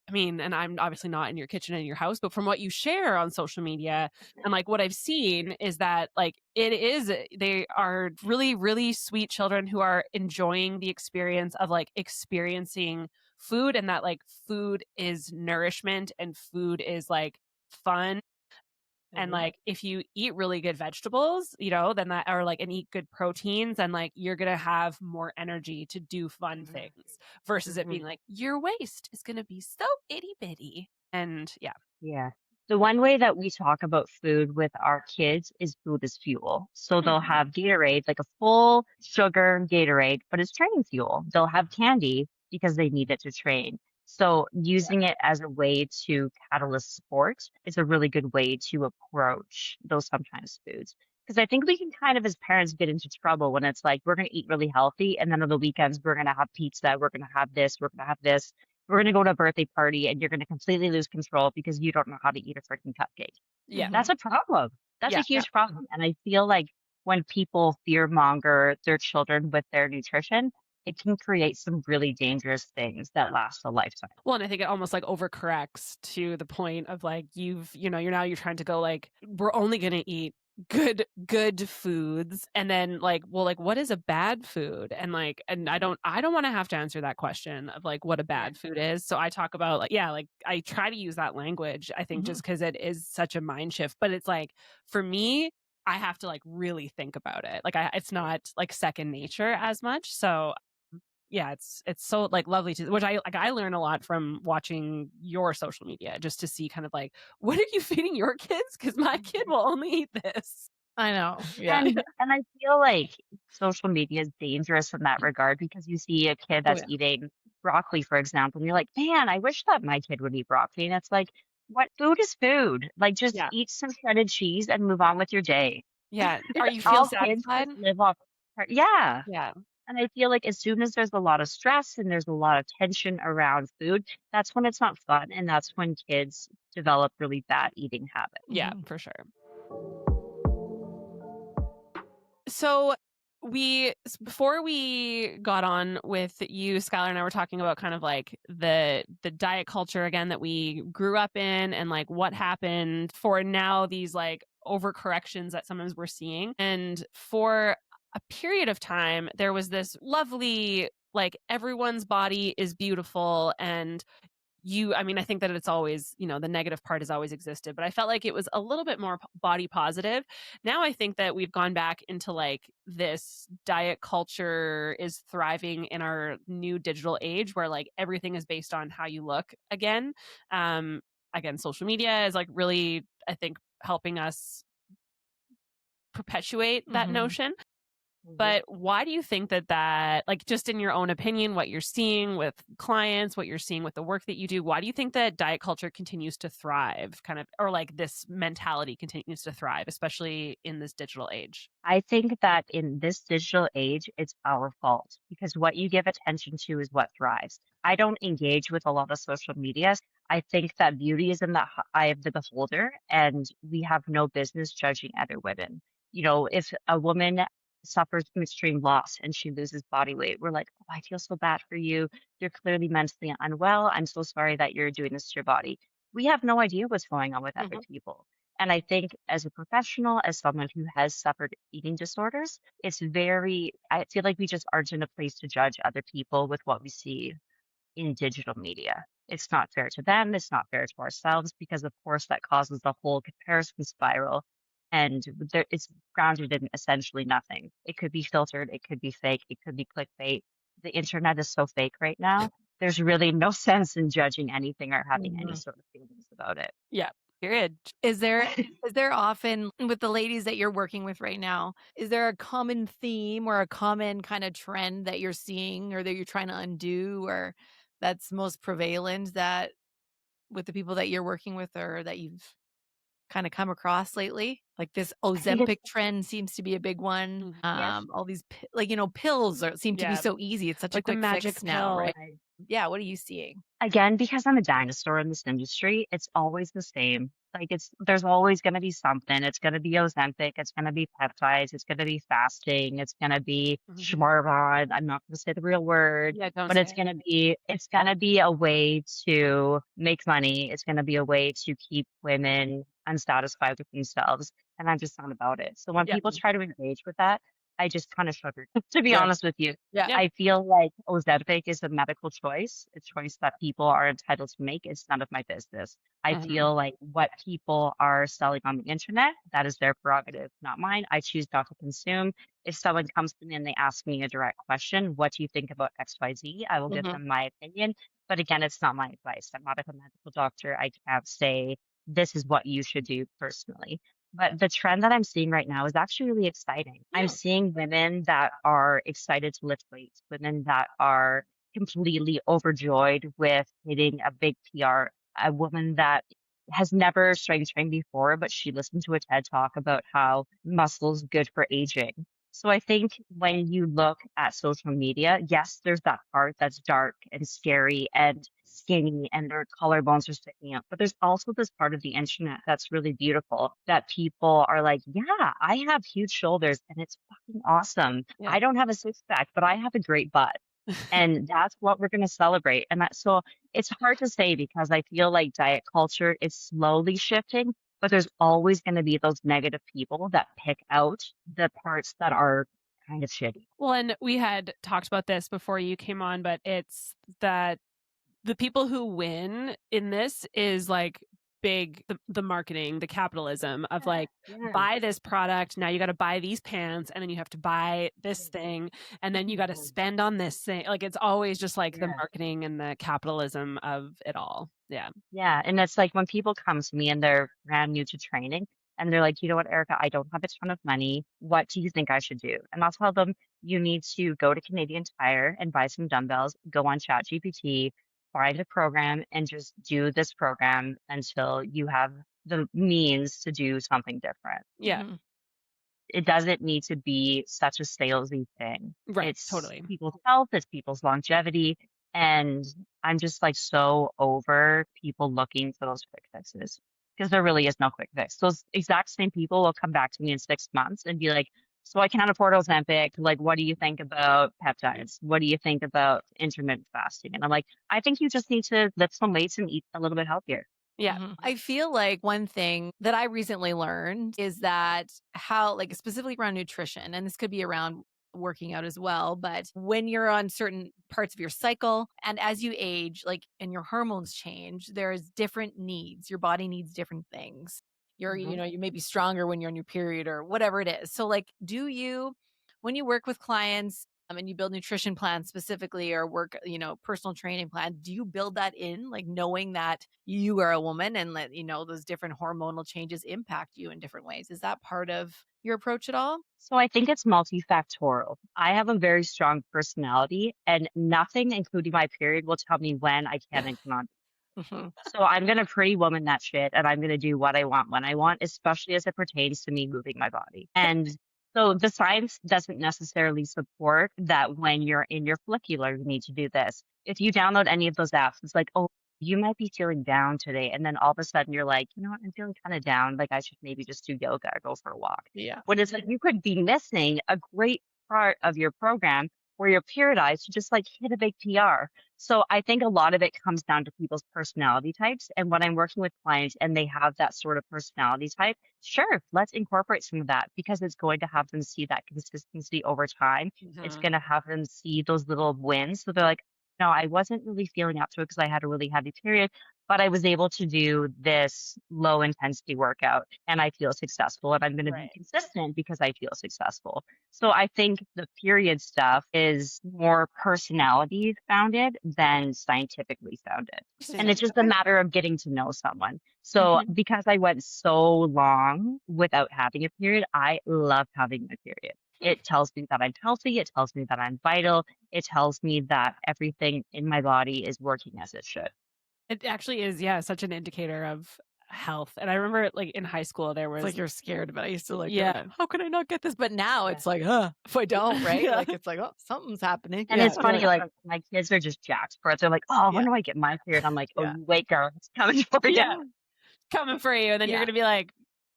I mean, and I'm obviously not in your kitchen in your house, but from what you share on social media and like what I've seen is that like they are really, really sweet children who are enjoying the experience of like experiencing food, and that like food is nourishment and food is like fun. And like if you eat really good vegetables, then that, or like, and eat good proteins, and like you're gonna have more energy to do fun things versus it being like your waist is gonna be so itty bitty. And yeah. Yeah. The one way that we talk about food with our kids is food is fuel. So they'll have Gatorade, like a full sugar Gatorade, but it's training fuel. They'll have candy because they need it to train. So using it as a way to catalyst sport is a really good way to approach those sometimes foods. Because I think we can kind of, as parents, get into trouble when it's like, we're going to eat really healthy. And then on the weekends, we're going to have pizza. We're going to have this. We're going to have this. We're going to go to a birthday party and you're going to completely lose control because you don't know how to eat a freaking cupcake. Yeah. That's a problem. That's a huge problem. And I feel like when people fear monger their children with their nutrition, it can create some really dangerous things that last a lifetime. Well, and I think it almost like overcorrects to the point of like, you're trying to go like, we're only going to eat good foods, and then like, well, like what is a bad food? And like, and I don't want to have to answer that question of like what a bad food is. So I talk about like, like I try to use that language, I think, just because it is such a mind shift. But it's like, for me, I have to like really think about it. Like it's not like second nature as much. So yeah, it's so like lovely to, which I learn a lot from watching your social media, just to see kind of like, what are you feeding your kids? Because my kid will only eat this. I know. Yeah. And I feel like social media is dangerous in that regard because you see a kid that's eating broccoli, for example, and you're like, man, I wish that my kid would eat broccoli. And it's like, what food is food? Like, just eat some shredded cheese and move on with your day. Yeah. Are you feel Kids satisfied? just live off. Yeah. Yeah. And I feel like as soon as there's a lot of stress and there's a lot of tension around food, that's when it's not fun. And that's when kids develop really bad eating habits. Yeah, for sure. So before we got on with you, Skylar and I were talking about kind of like the diet culture again that we grew up in, and like what happened for now these like overcorrections that sometimes we're seeing. And for a period of time, there was this lovely, like, everyone's body is beautiful, and I think that it's always, the negative part has always existed, but I felt like it was a little bit more body positive. Now I think that we've gone back into like this diet culture is thriving in our new digital age where like everything is based on how you look again. Again, social media is like really, I think, helping us perpetuate that notion. But why do you think that, like, just in your own opinion, what you're seeing with clients, what you're seeing with the work that you do, why do you think that diet culture continues to thrive, kind of, or like this mentality continues to thrive, especially in this digital age? I think that in this digital age, it's our fault because what you give attention to is what thrives. I don't engage with a lot of social media. I think that beauty is in the eye of the beholder, and we have no business judging other women. If a woman suffers from extreme loss and she loses body weight, we're like, oh, I feel so bad for you. You're clearly mentally unwell. I'm so sorry that you're doing this to your body. We have no idea what's going on with other people. And I think as a professional, as someone who has suffered eating disorders, I feel like we just aren't in a place to judge other people with what we see in digital media. It's not fair to them. It's not fair to ourselves because, of course, that causes the whole comparison spiral. And it's grounded in essentially nothing. It could be filtered. It could be fake. It could be clickbait. The internet is so fake right now. There's really no sense in judging anything or having any sort of feelings about it. Yeah. Period. Is there often with the ladies that you're working with right now, is there a common theme or a common kind of trend that you're seeing or that you're trying to undo or that's most prevalent that with the people that you're working with or that you've kind of come across lately? Like this I think it's Ozempic trend seems to be a big one. yes. All these pills seem to be Yeah. so easy. It's such a Like the quick magic fix now, right? pill. Yeah, what are you seeing? Again, because I'm a dinosaur in this industry, it's always the same. Like there's always going to be something. It's going to be Ozempic. It's going to be peptides. It's going to be fasting. It's going to be Mhm. Shmarbon. I'm not going to say the real word, Yeah, don't but say it's it. going to be a way to make money. It's going to be a way to keep women unsatisfied with themselves. And I'm just not about it. So when Yeah. people try to engage with that, I just kind of shudder, to be Yeah. honest with you. Yeah. Yeah. I feel like Ozempic is a medical choice, a choice that people are entitled to make. It's none of my business. I Mhm. feel like what people are selling on the internet, that is their prerogative, not mine. I choose not to consume. If someone comes to me and they ask me a direct question, what do you think about XYZ? I will give Mhm. them my opinion. But again, it's not my advice. I'm not a medical doctor. I can't say this is what you should do personally. But the trend that I'm seeing right now is actually really exciting. I'm Yeah. seeing women that are excited to lift weights, women that are completely overjoyed with hitting a big PR, a woman that has never strength trained before, but she listened to a TED talk about how muscle's good for aging. So I think when you look at social media, yes, there's that part that's dark and scary and skinny and their collarbones are sticking out. But there's also this part of the internet that's really beautiful that people are like, yeah, I have huge shoulders and it's fucking awesome. Yeah. I don't have a six pack, but I have a great butt. And that's what we're going to celebrate. And so it's hard to say because I feel like diet culture is slowly shifting, but there's always going to be those negative people that pick out the parts that are kind of shitty. Well, and we had talked about this before you came on, but it's that the people who win in this is like the marketing, the capitalism of like Yeah. buy this product, now you got to buy these pants and then you have to buy this thing and then you got to Yeah. spend on this thing. Like it's always just like the Yeah. marketing and the capitalism of it all. Yeah. Yeah, and it's like when people come to me and they're brand new to training and they're like, you know what, Erica, I don't have a ton of money. What do you think I should do? And I'll tell them you need to go to Canadian Tire and buy some dumbbells, go on ChatGPT, find a program, and just do this program until you have the means to do something different. Yeah. Mhm. It doesn't need to be such a salesy thing. Right. It's Totally. people's health, it's people's longevity. And I'm just like so over people looking for those quick fixes because there really is no quick fix. Those exact same people will come back to me in 6 months and be like, so I can't afford Ozempic. Like, what do you think about peptides? What do you think about intermittent fasting? And I'm like, I think you just need to lift some weights and eat a little bit healthier. Yeah. I feel like one thing that I recently learned is that how, like, specifically around nutrition, and this could be around working out as well, but when you're on certain parts of your cycle and as you age, like, and your hormones change, there's different needs. Your body needs different things. Mhm. You may be stronger when you're on your period or whatever it is. So, like, when you work with clients, and you build nutrition plans specifically or work, personal training plan, do you build that in, like knowing that you are a woman and that, those different hormonal changes impact you in different ways? Is that part of your approach at all? So I think it's multifactorial. I have a very strong personality, and nothing, including my period, will tell me when I can and cannot. Mhm. So I'm gonna pretty woman that shit, and I'm gonna do what I want when I want, especially as it pertains to me moving my body. And so the science doesn't necessarily support that when you're in your follicular, you need to do this. If you download any of those apps, it's like, oh, you might be feeling down today, and then all of a sudden you're like, you know what, I'm feeling kind of down. Like I should maybe just do yoga or go for a walk. Yeah. When it's like you could be missing a great part of your program where you're periodized to just like hit a big PR. So I think a lot of it comes down to people's personality types. And when I'm working with clients and they have that sort of personality type, sure, let's incorporate some of that because it's going to have them see that consistency over time. It's Mhm. going to have them see those little wins. So they're like, no, I wasn't really feeling up to it because I had a really heavy period, but I was able to do this low intensity workout and I feel successful and I'm going to be Right. consistent because I feel successful. So I think the period stuff is more personality founded than scientifically founded. And it's just a matter of getting to know someone. So because I went so long without having a period, I love having my period. It tells me that I'm healthy. It tells me that I'm vital. It tells me that everything in my body is working as it should. It actually is, yeah, such an indicator of health. And I remember like in high school there was It's like you're scared of it. I used to like, yeah, how can I not get this? But now Yeah. it's like, if I don't, right? Yeah. Like it's like, oh, something's happening. And Yeah. it's funny, like my kids are just jacked for it. They're like, "Oh, when Yeah. do I get my period?" I'm like, "Oh, Yeah. you wait, girl, it's coming for you." Yeah. Coming for you. And then you're Yeah. gonna be like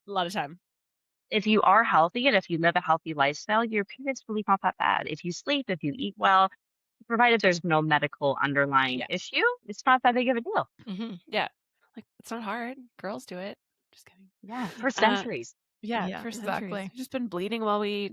a lot of time. If you are healthy and if you live a healthy lifestyle, your period's really not that bad. If you sleep, if you eat well, provided there's no medical underlying Yeah. issue, it's not that big of a deal. Yeah. Like it's not hard. Girls do it. Just kidding. Yeah, for centuries. Yeah, Yeah, for centuries. exactly. We've just been bleeding while we,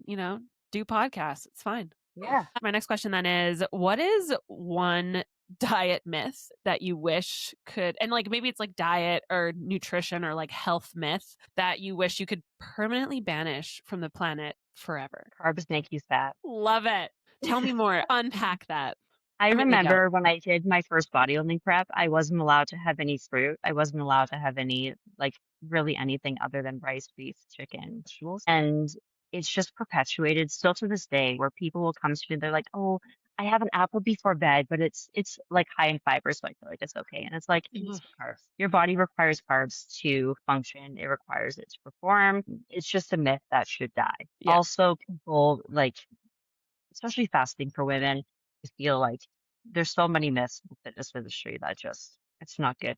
do podcasts. It's fine. Yeah. My next question then is, what is one diet myth that you wish could, and like maybe it's like diet or nutrition or like health myth that you wish you could permanently banish from the planet forever? Carbs make you fat. Love it. Tell me more. Unpack that. I mean, they don't. remember when I did my first bodybuilding prep, I wasn't allowed to have any fruit. I wasn't allowed to have any, like, really anything other than rice, beef, chicken, vegetables. And it's just perpetuated still to this day where people will come to me, they're like, "Oh, I have an apple before bed, but it's like high in fiber, so I feel like it's okay." And it's like, it's carbs. Your body requires carbs to function. It requires it to perform. It's just a myth that should die. Yeah. Also, people like, especially fasting for women, I feel like there's so many myths in the fitness industry that just, it's not good.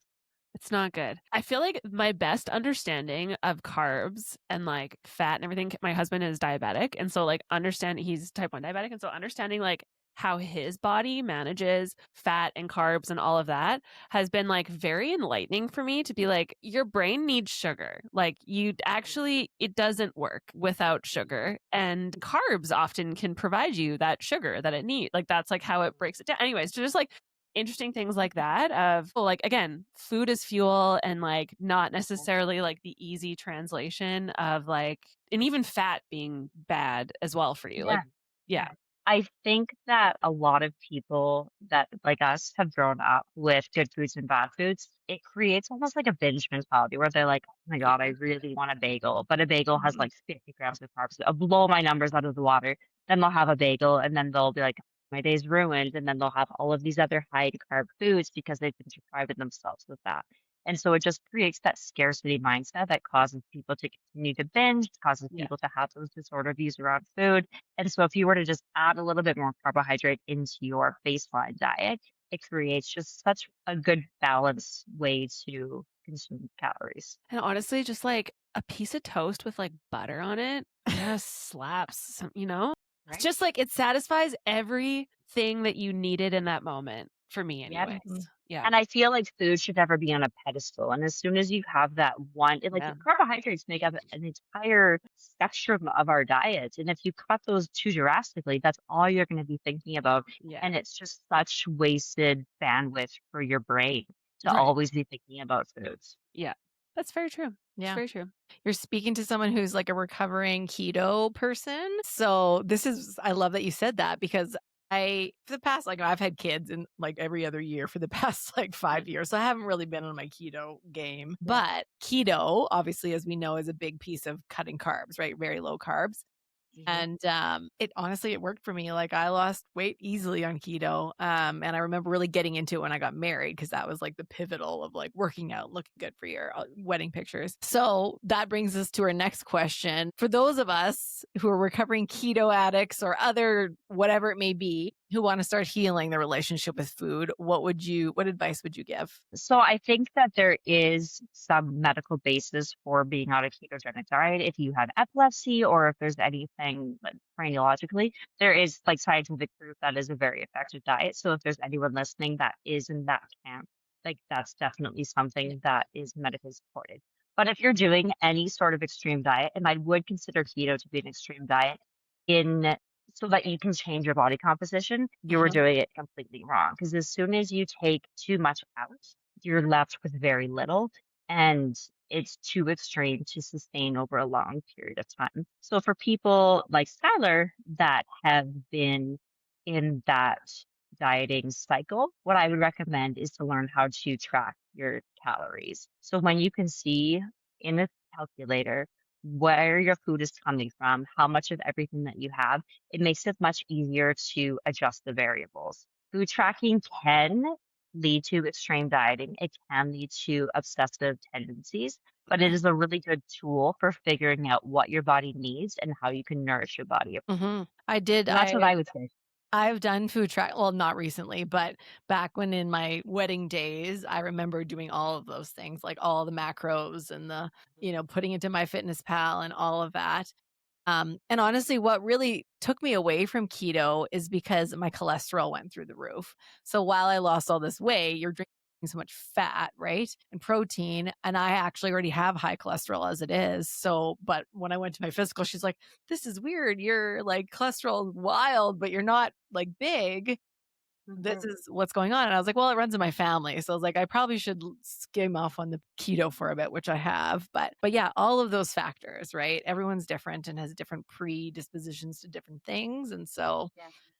It's not good. I feel like my best understanding of carbs and like fat and everything, my husband is diabetic. And so like he's type 1 diabetic. And so understanding like how his body manages fat and carbs and all of that has been like very enlightening for me to be like, your brain needs sugar. Like it doesn't work without sugar, and carbs often can provide you that sugar that it needs. Like that's like how it breaks it down. Anyways, just like interesting things like that of like, again, food is fuel, and like not necessarily like the easy translation of like, and even fat being bad as well for you. Like, yeah. I think that a lot of people that like us have grown up with good foods and bad foods. It creates almost like a binge mentality where they're like, "Oh my God, I really want a bagel," but a bagel has like 50 grams of carbs. I'll blow my numbers out of the water. Then they'll have a bagel and then they'll be like, "My day's ruined." And then they'll have all of these other high carb foods because they've been depriving themselves with that. And so it just creates that scarcity mindset that causes people to continue to binge, causes people to have those disordered views around food. And so if you were to just add a little bit more carbohydrate into your baseline diet, it creates just such a good balanced way to consume calories. And honestly, just like a piece of toast with like butter on it just slaps, It's just like it satisfies everything that you needed in that moment for me anyways. Yeah. And I feel like food should never be on a pedestal. And as soon as you have that one, carbohydrates make up an entire spectrum of our diet. And if you cut those too drastically, that's all you're going to be thinking about. Yeah. And it's just such wasted bandwidth for your brain to always be thinking about foods. Yeah. That's very true. Yeah. It's very true. You're speaking to someone who's like a recovering keto person. So I love that you said that, because for the past, like, I've had kids in like every other year for the past like 5 years. So I haven't really been on my keto game. But keto, obviously, as we know, is a big piece of cutting carbs, right? Very low carbs. And it worked for me. Like I lost weight easily on keto. And I remember really getting into it when I got married, because that was like the pivotal of like working out, looking good for your wedding pictures. So that brings us to our next question. For those of us who are recovering keto addicts or other, whatever it may be, who want to start healing their relationship with food, what advice would you give? So I think that there is some medical basis for being on a ketogenic diet. If you have epilepsy or if there's anything like craniologically, there is like scientific proof that is a very effective diet. So if there's anyone listening that is in that camp, like that's definitely something that is medically supported. But if you're doing any sort of extreme diet, and I would consider keto to be an extreme diet so that you can change your body composition, you were doing it completely wrong. Because as soon as you take too much out, you're left with very little, and it's too extreme to sustain over a long period of time. So for people like Skylar that have been in that dieting cycle, what I would recommend is to learn how to track your calories. So when you can see in a calculator where your food is coming from, how much of everything that you have, it makes it much easier to adjust the variables. Food tracking can lead to extreme dieting. It can lead to obsessive tendencies, but it is a really good tool for figuring out what your body needs and how you can nourish your body. I did. And that's what I would say. I've done food track. Well, not recently, but back when in my wedding days, I remember doing all of those things, like all the macros and the, putting it to my fitness pal and all of that. And honestly, what really took me away from keto is because my cholesterol went through the roof. So while I lost all this weight, you're drinking so much fat, right? And protein. And I actually already have high cholesterol as it is. So, but when I went to my physical, she's like, this is weird. You're like cholesterol wild, but you're not like big. This is what's going on. And I was like, well, it runs in my family. So I was like, I probably should skim off on the keto for a bit, which I have. But yeah, all of those factors, right? Everyone's different and has different predispositions to different things. And so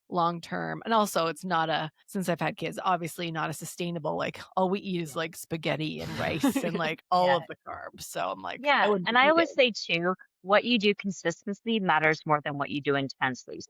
long term, and also it's not since I've had kids, obviously not a sustainable, like all we eat is like spaghetti and rice and like all of the carbs. So I'm like, I wouldn't And I eat always it. say too, what you do consistently matters more than what you do intensely.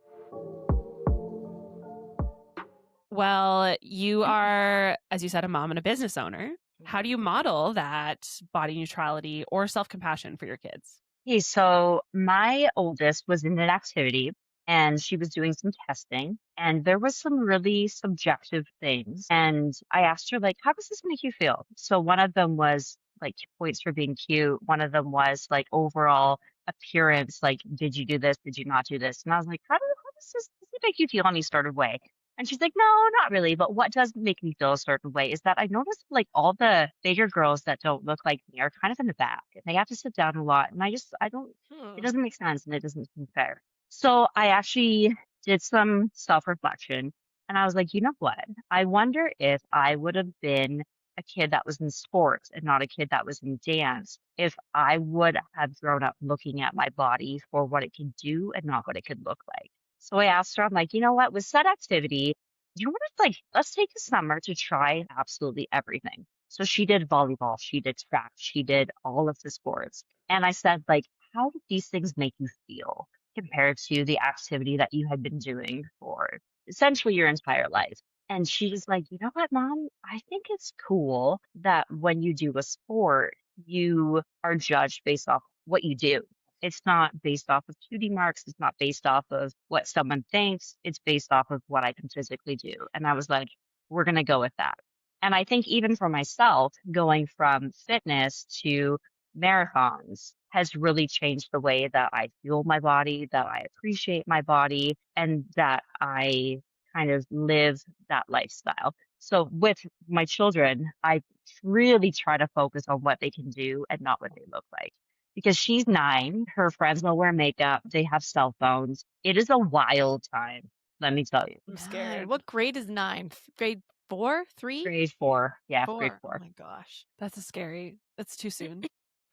Well, you are, as you said, a mom and a business owner. How do you model that body neutrality or self-compassion for your kids? Hey, so my oldest was in an activity and she was doing some testing and there was some really subjective things. And I asked her, like, how does this make you feel? So one of them was like points for being cute. One of them was like overall appearance, like, did you do this? Did you not do this? And I was like, how does it make you feel any sort of way? And she's like, no, not really. But what does make me feel a certain way is that I noticed like all the bigger girls that don't look like me are kind of in the back and they have to sit down a lot. And I don't, it doesn't make sense and it doesn't seem fair. So I actually did some self reflection and I was like, you know what? I wonder if I would have been a kid that was in sports and not a kid that was in dance, if I would have grown up looking at my body for what it could do and not what it could look like. So I asked her, I'm like, you know what, with said activity, do you want to like, let's take a summer to try absolutely everything. So she did volleyball, she did track, she did all of the sports. And I said, like, how do these things make you feel compared to the activity that you had been doing for essentially your entire life? And she was like, you know what, Mom, I think it's cool that when you do a sport, you are judged based off what you do. It's not based off of cutie marks. It's not based off of what someone thinks. It's based off of what I can physically do. And I was like, we're going to go with that. And I think even for myself, going from fitness to marathons has really changed the way that I feel my body, that I appreciate my body, and that I kind of live that lifestyle. So with my children, I really try to focus on what they can do and not what they look like because she's 9. Her friends will wear makeup. They have cell phones. It is a wild time, let me tell you. I'm scared. What grade is 9? Grade 4? 3? Grade 4. Yeah, grade 4. 4. Oh my gosh. That's scary. That's too soon.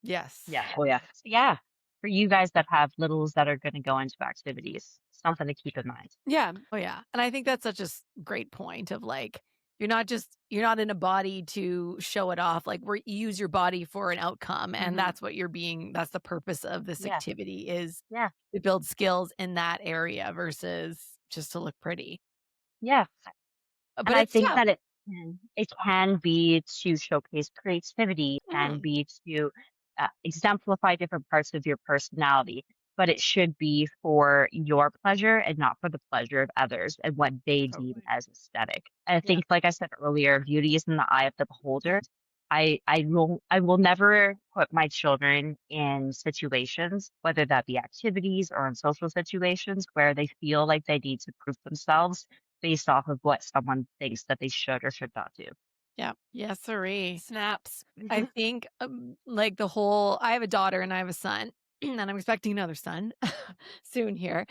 Yes. Yeah. Oh, yeah. So, yeah. For you guys that have littles that are going to go into activities, something to keep in mind. Yeah. Oh yeah. And I think that's such a great point of like, you're not in a body to show it off. Like you use your body for an outcome. And that's what that's the purpose of this activity is to build skills in that area versus just to look pretty. Yeah. But and I think that it can be to showcase creativity, can be to exemplify different parts of your personality, but it should be for your pleasure and not for the pleasure of others and what they deem as aesthetic. I think, like I said earlier, beauty is in the eye of the beholder. I will never put my children in situations, whether that be activities or in social situations, where they feel like they need to prove themselves based off of what someone thinks that they should or should not do. Yeah. Yes, sirree. Snaps. I think like I have a daughter and I have a son and I'm expecting another son soon here.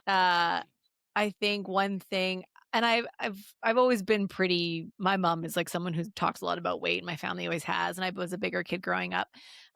I think one thing And I've always been my mom is like someone who talks a lot about weight. My family always has, and I was a bigger kid growing up.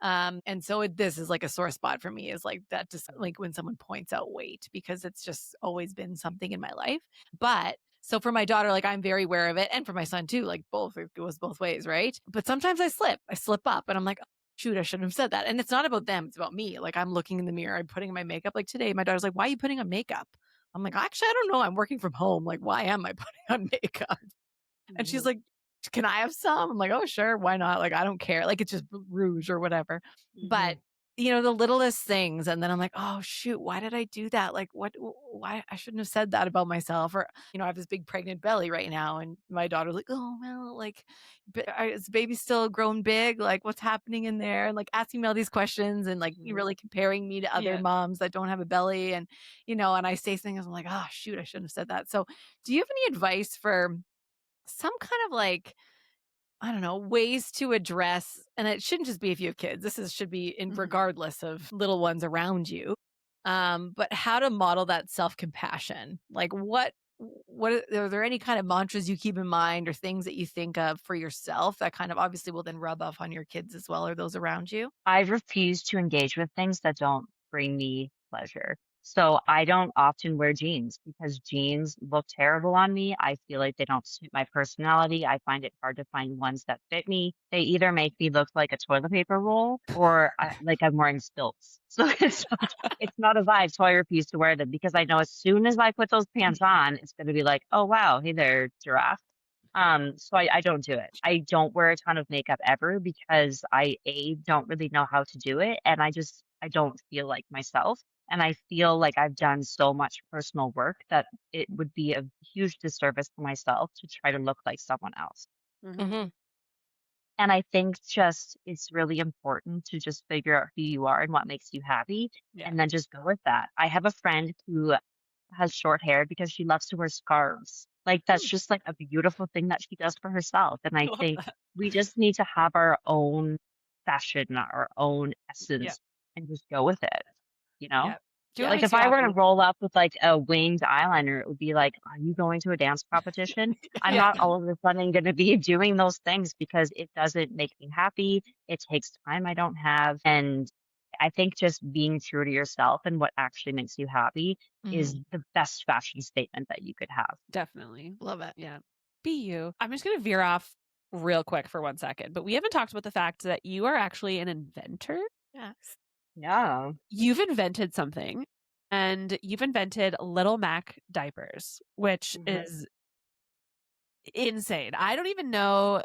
And so this is like a sore spot for me, is like that, just like when someone points out weight, because it's just always been something in my life. But so for my daughter, like I'm very aware of it. And for my son too, like it goes both ways, right? But sometimes I slip up and I'm like, shoot, I shouldn't have said that. And it's not about them, it's about me. Like I'm looking in the mirror, I'm putting on my makeup. Like today, my daughter's like, why are you putting on makeup? I'm like, actually, I don't know. I'm working from home. Like, why am I putting on makeup? And she's like, can I have some? I'm like, oh, sure. Why not? Like, I don't care. Like, it's just rouge or whatever. But, the littlest things. And then I'm like, oh, shoot, why did I do that? Like, why? I shouldn't have said that about myself. Or, I have this big pregnant belly right now. And my daughter's like, oh, well, like, is the baby still grown big? Like, what's happening in there? And like asking me all these questions and like really comparing me to other moms that don't have a belly. And, and I say things, I'm like, oh, shoot, I shouldn't have said that. So do you have any advice for some kind of like, I don't know, ways to address, and it shouldn't just be if you have kids. Should be in regardless of little ones around you. But how to model that self-compassion. Like what are there any kind of mantras you keep in mind or things that you think of for yourself that kind of obviously will then rub off on your kids as well or those around you? I refuse to engage with things that don't bring me pleasure. So I don't often wear jeans because jeans look terrible on me. I feel like they don't suit my personality. I find it hard to find ones that fit me. They either make me look like a toilet paper roll or like I'm wearing stilts. So it's not a vibe. So I refuse to wear them because I know as soon as I put those pants on, it's going to be like, oh, wow, hey there, giraffe. So I don't do it. I don't wear a ton of makeup ever because don't really know how to do it. And I don't feel like myself. And I feel like I've done so much personal work that it would be a huge disservice to myself to try to look like someone else. And I think just it's really important to just figure out who you are and what makes you happy and then just go with that. I have a friend who has short hair because she loves to wear scarves. Like that's just like a beautiful thing that she does for herself. And I think we just need to have our own fashion, our own essence, and just go with it, you know? Like if I were to roll up with like a winged eyeliner, it would be like, are you going to a dance competition? I'm not all of a sudden going to be doing those things because it doesn't make me happy. It takes time I don't have. And I think just being true to yourself and what actually makes you happy is the best fashion statement that you could have. Definitely. Love it. Yeah. Be you. I'm just going to veer off real quick for 1 second, but we haven't talked about the fact that you are actually an inventor. Yes. Yeah. You've invented something, and you've invented Little Mac diapers, which is insane. I don't even know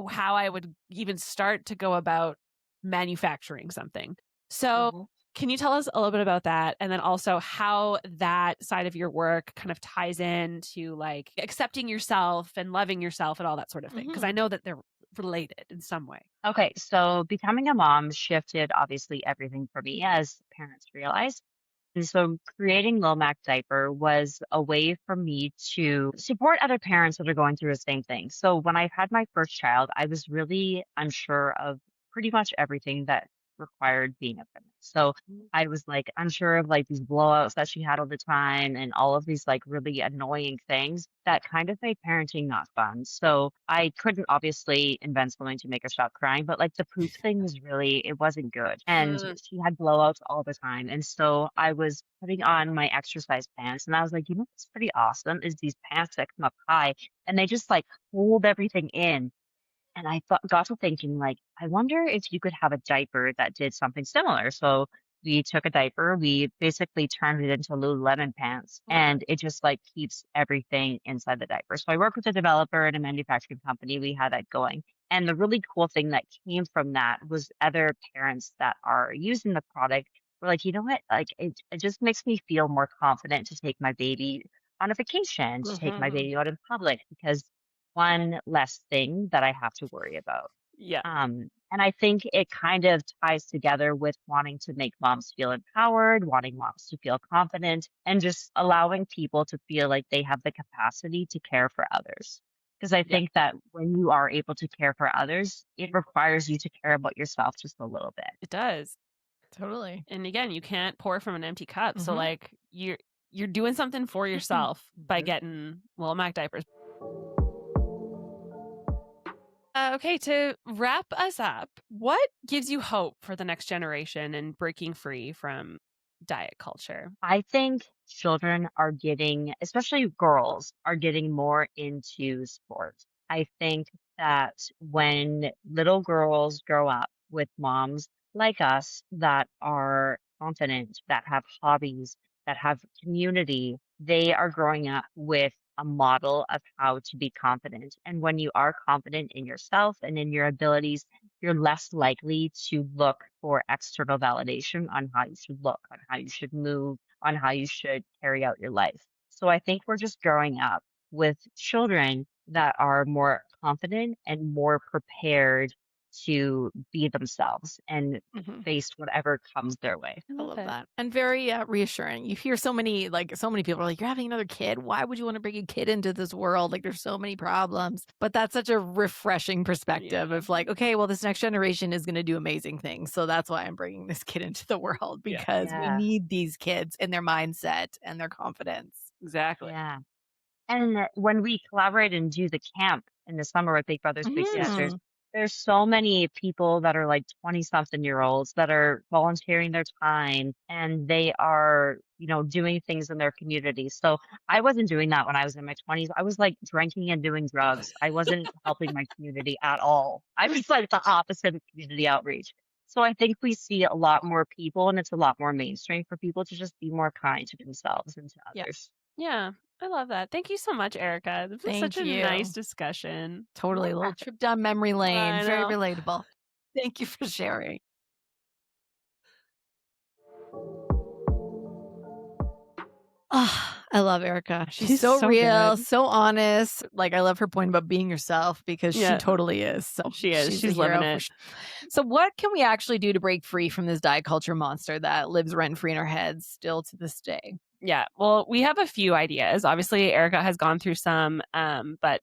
how I would even start to go about manufacturing something. So can you tell us a little bit about that? And then also how that side of your work kind of ties into like accepting yourself and loving yourself and all that sort of thing? Because I know that they're related in some way. Okay, so becoming a mom shifted obviously everything for me, as parents realize. And so creating Lil Mac Diaper was a way for me to support other parents that are going through the same thing. So when I had my first child, I was really unsure of pretty much everything that required being a parent. So I was like unsure of like these blowouts that she had all the time and all of these like really annoying things that kind of made parenting not fun. So I couldn't obviously invent something to make her stop crying, but like the poop thing was really, it wasn't good. And she had blowouts all the time. And so I was putting on my exercise pants and I was like, what's pretty awesome is these pants that come up high and they just like hold everything in. And I got to thinking, like, I wonder if you could have a diaper that did something similar. So we took a diaper, we basically turned it into Lululemon pants, and it just like keeps everything inside the diaper. So I worked with a developer and a manufacturing company. We had that going. And the really cool thing that came from that was other parents that are using the product were like, you know what? Like, it just makes me feel more confident to take my baby on a vacation, to take my baby out in public because one less thing that I have to worry about. Yeah. And I think it kind of ties together with wanting to make moms feel empowered, wanting moms to feel confident, and just allowing people to feel like they have the capacity to care for others. Because I think that when you are able to care for others, it requires you to care about yourself just a little bit. It does. Totally. And again, you can't pour from an empty cup. So like you're doing something for yourself by getting Mac diapers. Okay, to wrap us up, what gives you hope for the next generation and breaking free from diet culture? I think children are getting, especially girls, are getting more into sports. I think that when little girls grow up with moms like us that are confident, that have hobbies, that have community, they are growing up with a model of how to be confident. And when you are confident in yourself and in your abilities, you're less likely to look for external validation on how you should look, on how you should move, on how you should carry out your life. So I think we're just growing up with children that are more confident and more prepared to be themselves and face whatever comes their way. I love that. And very reassuring. You hear so many people are like, you're having another kid. Why would you want to bring a kid into this world? Like, there's so many problems. But that's such a refreshing perspective of like, okay, well, this next generation is going to do amazing things. So that's why I'm bringing this kid into the world, because we need these kids and their mindset and their confidence. Exactly. Yeah. And when we collaborate and do the camp in the summer with Big Brothers Big Sisters, there's so many people that are like 20-something-year-olds that are volunteering their time, and they are, doing things in their community. So I wasn't doing that when I was in my 20s. I was like drinking and doing drugs. I wasn't helping my community at all. I was like the opposite of community outreach. So I think we see a lot more people, and it's a lot more mainstream for people to just be more kind to themselves and to others. Yeah, I love that. Thank you so much, Erika. This was such a nice discussion. Totally. A little trip down memory lane. Very relatable. Thank you for sharing. Oh, I love Erika. She's so real, so honest. Like, I love her point about being yourself, because she totally is. So she is. She's living it. So what can we actually do to break free from this diet culture monster that lives rent-free in our heads still to this day? Yeah, well, we have a few ideas. Obviously, Erika has gone through some, but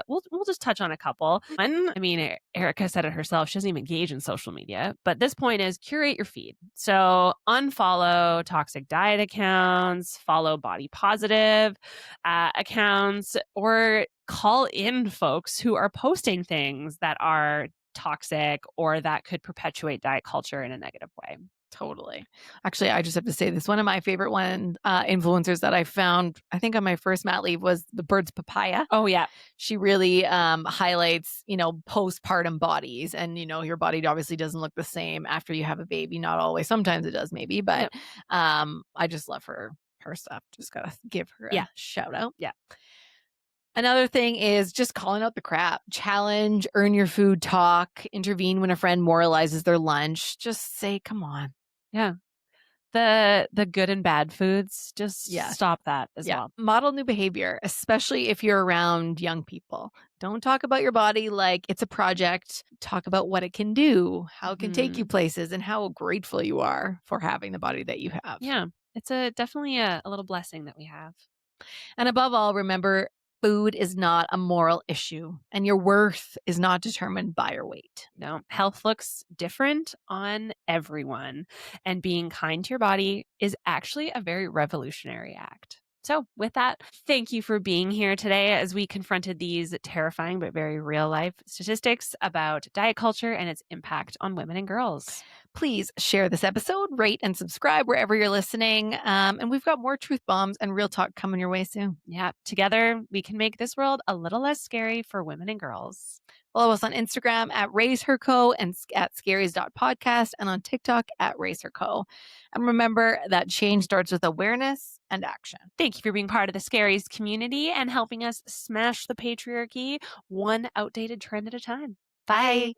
we'll just touch on a couple. One, I mean, Erika said it herself. She doesn't even engage in social media. But this point is curate your feed. So unfollow toxic diet accounts, follow body positive accounts, or call in folks who are posting things that are toxic or that could perpetuate diet culture in a negative way. Totally. Actually, I just have to say this. One of my favorite influencers that I found, I think on my first mat leave, was the Bird's Papaya. Oh, yeah. She really highlights, postpartum bodies. And, your body obviously doesn't look the same after you have a baby. Not always. Sometimes it does, maybe. But I just love her stuff. Just got to give her a shout out. Yeah. Another thing is just calling out the crap. Challenge, earn your food talk, intervene when a friend moralizes their lunch. Just say, come on. Yeah. The good and bad foods, just stop that as well. Model new behavior, especially if you're around young people. Don't talk about your body like it's a project. Talk about what it can do, how it can take you places, and how grateful you are for having the body that you have. Yeah. It's definitely a little blessing that we have. And above all, remember, food is not a moral issue, and your worth is not determined by your weight. No, health looks different on everyone, and being kind to your body is actually a very revolutionary act. So with that, thank you for being here today as we confronted these terrifying but very real life statistics about diet culture and its impact on women and girls. Please share this episode, rate and subscribe wherever you're listening. And we've got more truth bombs and real talk coming your way soon. Yeah, together we can make this world a little less scary for women and girls. Follow us on Instagram at RaiseHERCo and at scaries.podcast, and on TikTok at RaiseHERCo. And remember that change starts with awareness and action. Thank you for being part of the Scaries community and helping us smash the patriarchy one outdated trend at a time. Bye.